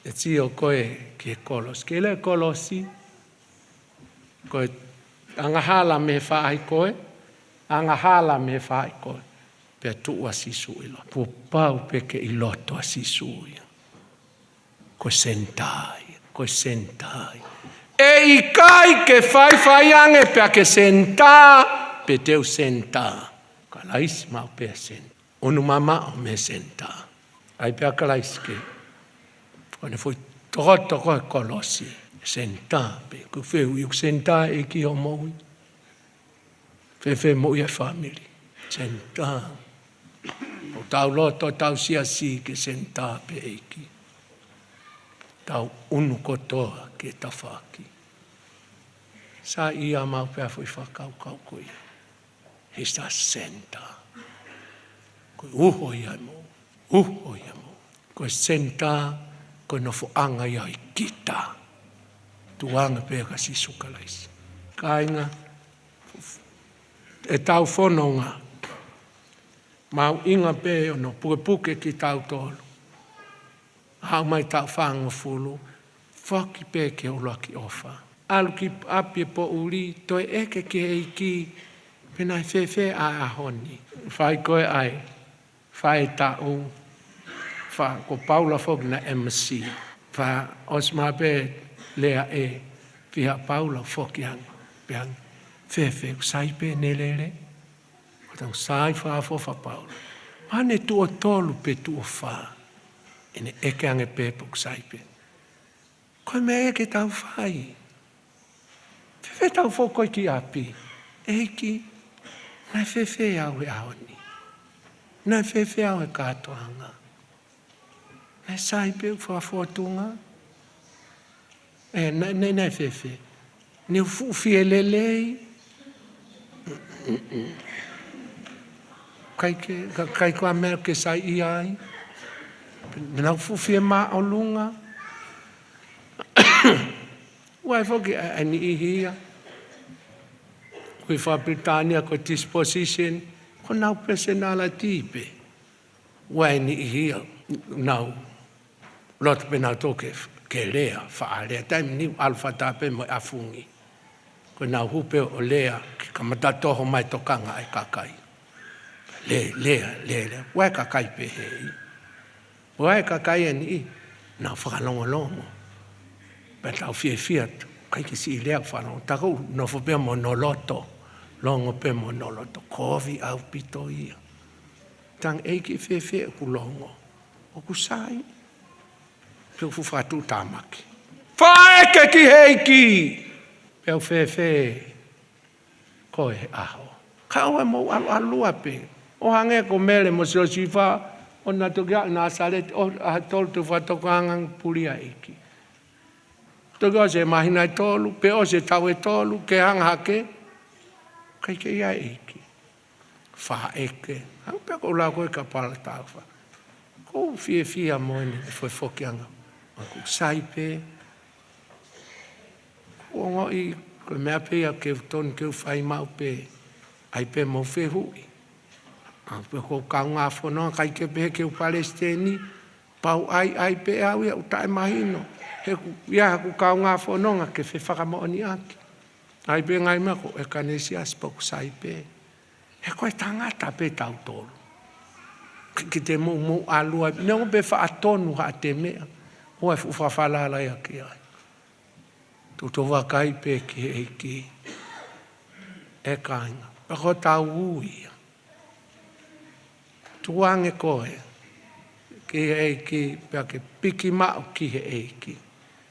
E sio koe ki e kolos. Ke le kolosi. Koe angahala me whaai koe. Angahala me whaai koe. Pea tua sisu ilo. Pupau pe ke iloto a sisu ia. Koe sentai. E ikai ke whai ange pea ke senta. Pe teu senta. Kalaisi mau pea senta. Onu mama o me senta. Ai pea kalaisi ke. Kone fui toko e kolosi. Senta pe. Ku wheu iuk senta e ki o moui. Whewhe mo ia family. Senta. O tau loto, tau si ke senta pe eiki. Tau unu kotoa ke tawhaki. Sa ia mau pea fui whakau koe. Hisa senta. Koe uho ia mo. Koe senta, koe nofo anga ia i kita. Tuanga pea ka si sukalaisi. Kainga. E tau whanonga. Mau inga pe ono puke ki tau tolu. Hau mai tau whango fulu. Whaki pe ke uloa ki ofa. Alu ki api po uri. Toi eke ki EIKI. Penai whewhe a ahoni. Whai koe ai. Whai tau. fa ko Paula fog na MC fa osma be lea e fia Paula fog yang piang fe sai pe nelele o sai fa Paula ane tu o tolu pe tu o fa ene eke ange pe pok sai pe ko me eke tau fai fe tau fo ko ki api EIKI na fe au e aoni na fe au e katoanga na sai pe fa fotunga e na fe ni fu fielelei kai ko mer ke sai iai na fu fie ma olunga wai fogi ani hia we fa Britannia ko disposition ko na personality pe wai ni hia now lot bena toke ke lea fa ale time ni alfa tape mo afungi ko na hupe o lea ka mata toho mai tokanga ai kakai le wai kakai pe hei wai kakai ni na fa longo bet au fiat kai ki si lea fa no ta ko no fo pe monoloto longo pe monoloto kovi au pitoia tang EIKI fe ku longo o ku sai pe fu fa tu tamaki fa eke ki EIKI pe fe ko e aho ka o mo alu ape o hange ko mele mo so sifa o na to ga na salet o a tol tu fa to kangang pulia EIKI to ga se mahina tolu pe o se tawe tolu ke hang hake kai ke ia EIKI fa eke hang pe ko la ko ka pala ta fa ko fia mo ni foi fokianga ku sai pe ko ngoi ko me ape a ke ton ke fai mau pe ai pe mo fe hui pe ko kanga fono kai ke pe ke Palestini pau ai pe au ya utai mahino he ku ya ku kanga fono ke fe faka mo ni aki ai pe ngai ma ko e kanesia spok sai pe e ko tangata pe tau tolu ki te mo alu no be fa atonu ha te me o fu fa fala la ya ki ai to va kai pe ki EIKI e kanga pa ko tau ui tuange koe ki EIKI pe ke piki ma ki EIKI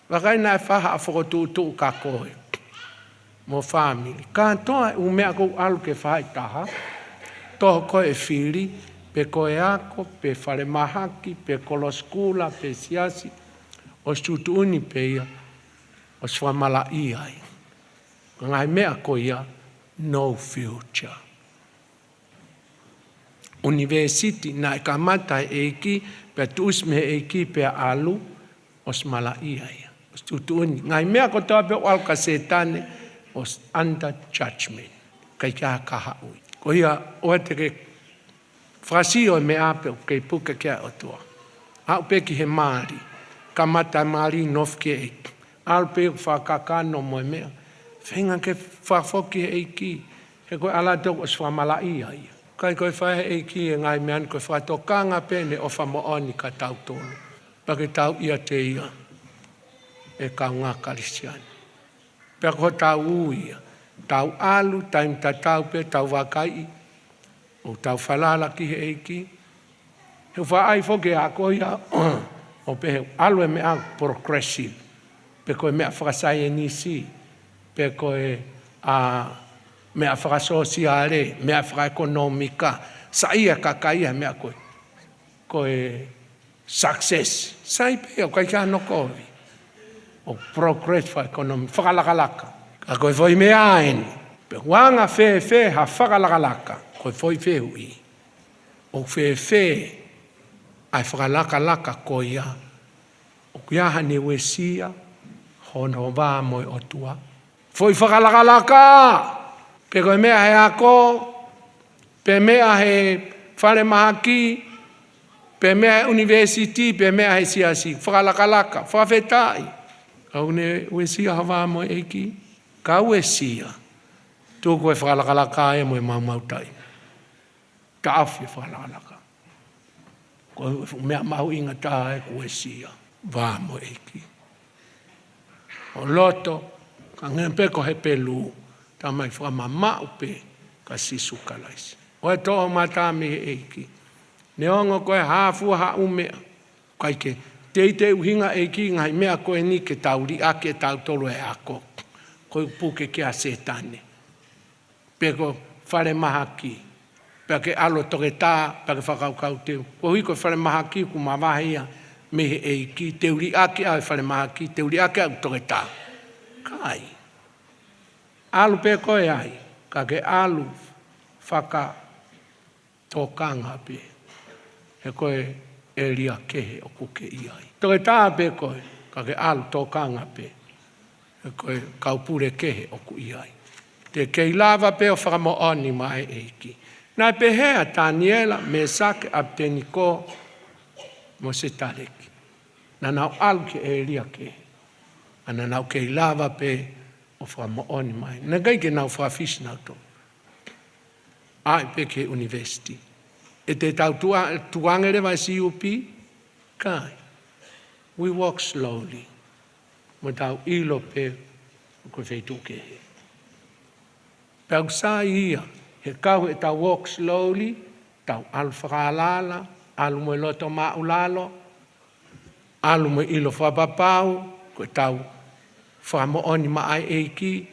va kai na fa ha fo tu ka koe mo family ka to u me ko alu ke fa taha to ko e fili pe koe ako pe fale mahaki pe koloskula pe siasi o stutuni pe ia o swamala iai ngai mea ko ia no future university na kamata EIKI pe tus me EIKI pe alu o smala iai stutuni ngai mea ko to pe al ka setane o under judgment kai ka ha ui ko ia o te ke frasio me ape ke puka ke o tua a pe ki he mari kamata mari nofke alpe fa kakano mo me fenga ke fa foki EIKI he ko ala to o swa malai ai kai ko fa EIKI ngai mean ko fa to kanga pene o fa mo oni ka tau tonu pa ke tau ia te ia e ka nga kristian pe ko tau ia tau alu time tau pe tau wakai o tau falala ki EIKI he fa ai foki a ko ia o pe alu me a progressive pe ko me afra sai ni si pe ko a me afra sociale me afra economica sai ka kai me ko success sai pe ko ka no ko o progress fa economy fa la ko foi me ain pe wanga fe ha fa la ko foi fe ui o fe ai fa la ko ia o kia hani wesia hono va mo o tua foi whakalaka pe ko mea he ako pe mea he whare mahaki pe mea he university pe mea he siasi whakalaka whawhetai au ne wesia hawa mo EIKI ka wesia tōku e whakalaka e mo e maumautai ka awhi whakalaka Ko mea mahu inga tā e kue sia. Vā mo eiki. O loto, ka ngempe ko he pelu. Tā mai whamamau pe ka sisu kalaisi. O e toa mata me eiki. Ne ongo koe hāfua ha umea. Kai ke te uhinga eiki ngai mea koe ni ke tauri ake tau tolu e ako. Koe puke ke a setane. Peko whare maha ki. Pake alo toke tā, pake whakaukau teu. Ko hui koe whare maha ki ku mawahia mehe eiki. Teuri ake au whare maha ki, teuri ake au toke tā. Kai. Alu pe koe ai. Ka ke alu whaka tōkanga pe. He koe e ria kehe o kuke iai. Toke tā pe koe, ka ke alu tōkanga pe. He koe kaupure kehe o ku iai. Te kei lava pe o whakamo oni mai eiki. Nai pe hea Daniela me sake abteniko mo se tareki. Na nau alu ke e ria kehe. Ana nau kei lava pe o whakamo oni mai. Na gai ke nau whawhisi nau to. Ai pe ke university. E te tau tuangere vai CUP, kai. We walk slowly. Mo tau ilo pe ko feitu ke he. Pau sa ia, he kau e tau walk slowly, tau alu whakalala, alu mo loto maulalo, alu mo ilo whapapau, ko tau whamo oni mai eiki,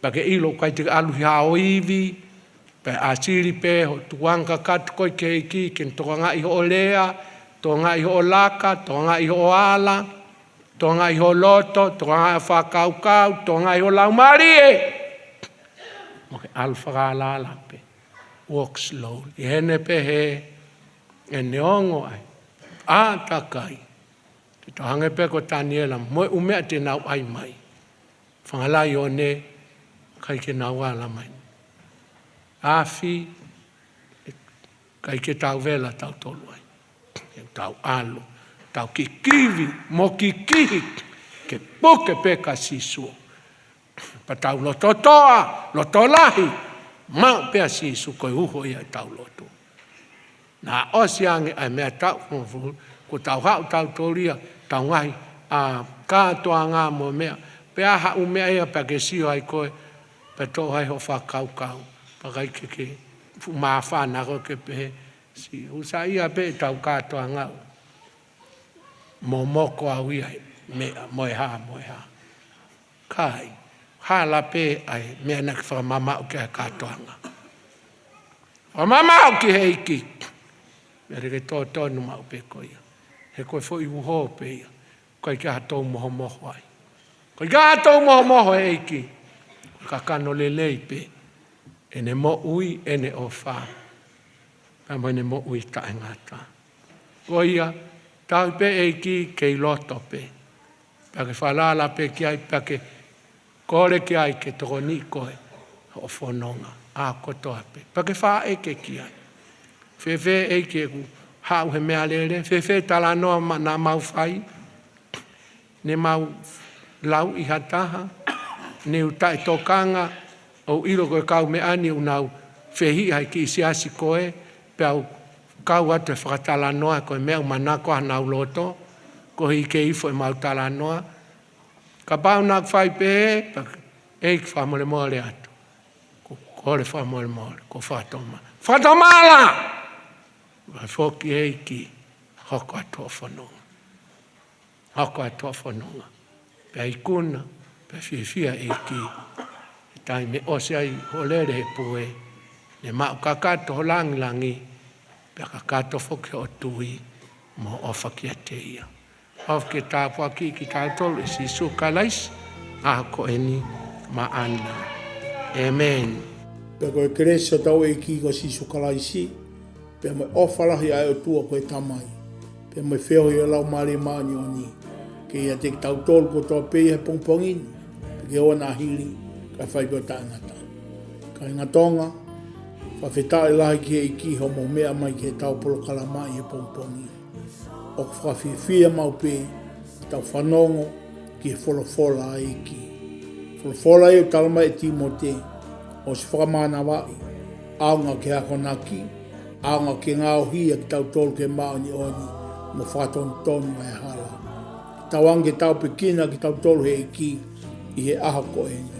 pake ilo kai te alu hao iwi, pe asiri pe ho tuanga katu koi ke eiki, ken toka ngai ho lea, toka ngai ho laka, toka ngai ho ala, toka ngai ho loto, toka ngai whakaukau, toka ngai ho laumarie. Moke alu whakalala pe, walk slow. I hene pe he, e neongo ai, a takai. Te tohange pe ko Daniela, moe umea te nau ai mai. Whangalai o ne, kai ke nau ala mai. Afi, kai ke tau vela tau tolu ai. Tau alu, tau kikivi, mo kikihi, ke poke pe ka sisu. Pa tau loto toa, loto lahi, mau pe a sisu koe uho ia tau loto. Na osi ange ai mea tau, ko tau hau tau toria, tau ngahi, kātoa ngā mo mea, pe a hau mea ia pa ke sio ai koe, pe tō hai ho whakaukau. Pakai ke mawhana ko ke pe si usa ia pe tau katoa ngau. Mo moko au ia mea moe ha. Kai, hala pe ai mea nak whamamau ke katoa ngau. Whamamau ki heiki. Mere ke tō tonu mau pe koia. He koe fo i uho pe ia. Koe ke hatou moho ai. Koe ke hatou moho heiki. Ka kano lelei pe. Ene mo ui, ene o wha. Pamo ene mo ui ta e ngata. Ko ia, tau pe eiki kei loto pe. Pake whalala pe ki ai, pake kore ki ai ke toko ni koe. O whanonga, a kotoa pe. Pake wha eke ki ai. Whewhe eiki e ku hau he mea lere. Whewhe tala noa na mau whai. Ne mau lau i hataha. Ne utai tokanga. O ilo koe kau me ani unau whehi hai ki isiasi koe, pe au kau atu e whakatala noa koe mea manako hanau loto, ko hi ke ifo e mau tala noa. Ka pau nak whai pe eik whamole mole atu. Ko le whamole, ko whatoma. Whatomala! Vai whoki eiki, hoko atua whanonga. Hoko atua whanonga. Pe ikuna, pe whiwhia eiki. Tai me ose ai holere he pue. Ne mau kakato ho langi. Pe kakato foke o tui. Mo ofa ki a te ia. Of ke tāpua ki tātolu si sukalais. A ko eni ma ana. Amen. Pe koe keresa tau e ki ko si sukalaisi. Pe me ofa lahi ai o tua koe tamai. Pe me wheo i o lau mare maani o ni. Ke ia te tau tolu ko toa pe he pongpongini. Pe ke ona hili. Ka whai koe ta ngata. Ka ingatonga, whawheta e lahi ki e ki ho mo mea mai ki he tau polo kalamai e pongpongi. O ka whawhiwhia mau pe, tau whanongo ki he wholofola e ki. Wholofola e o talamai e Timote, o si whakamana wai, aunga ki hako naki, Aonga ke ngao hia ki tau tolu ke maoni oni mo whatonu tonu e hala. Tawange tau pekina ki tau tolu he EIKI i he aha ko ene.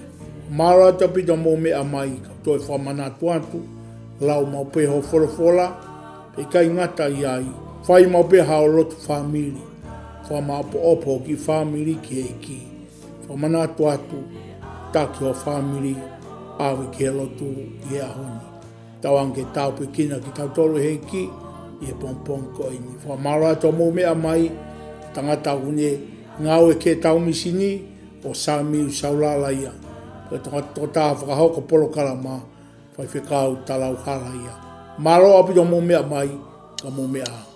Mara tapita mo mea mai ka toi whamanatu atu, lau mau peho wholofola, e kai ngata i ai, whai mau peha o lotu whamiri, whamaapo opo ki whamiri ki EIKI, whamanatu atu, taki o whamiri, awe ki he lotu i he ahoni. Tawange tau pekina ki tau tolu he EIKI, i he pompong ko ini. Whamara to mo mea mai, tangata hune ngau e ke tau misini, o Saulala ia. Tō tā whakahauka polo kalama, whai whikau talau hala ia. Maro api tō mō mea mai, ka mō mea.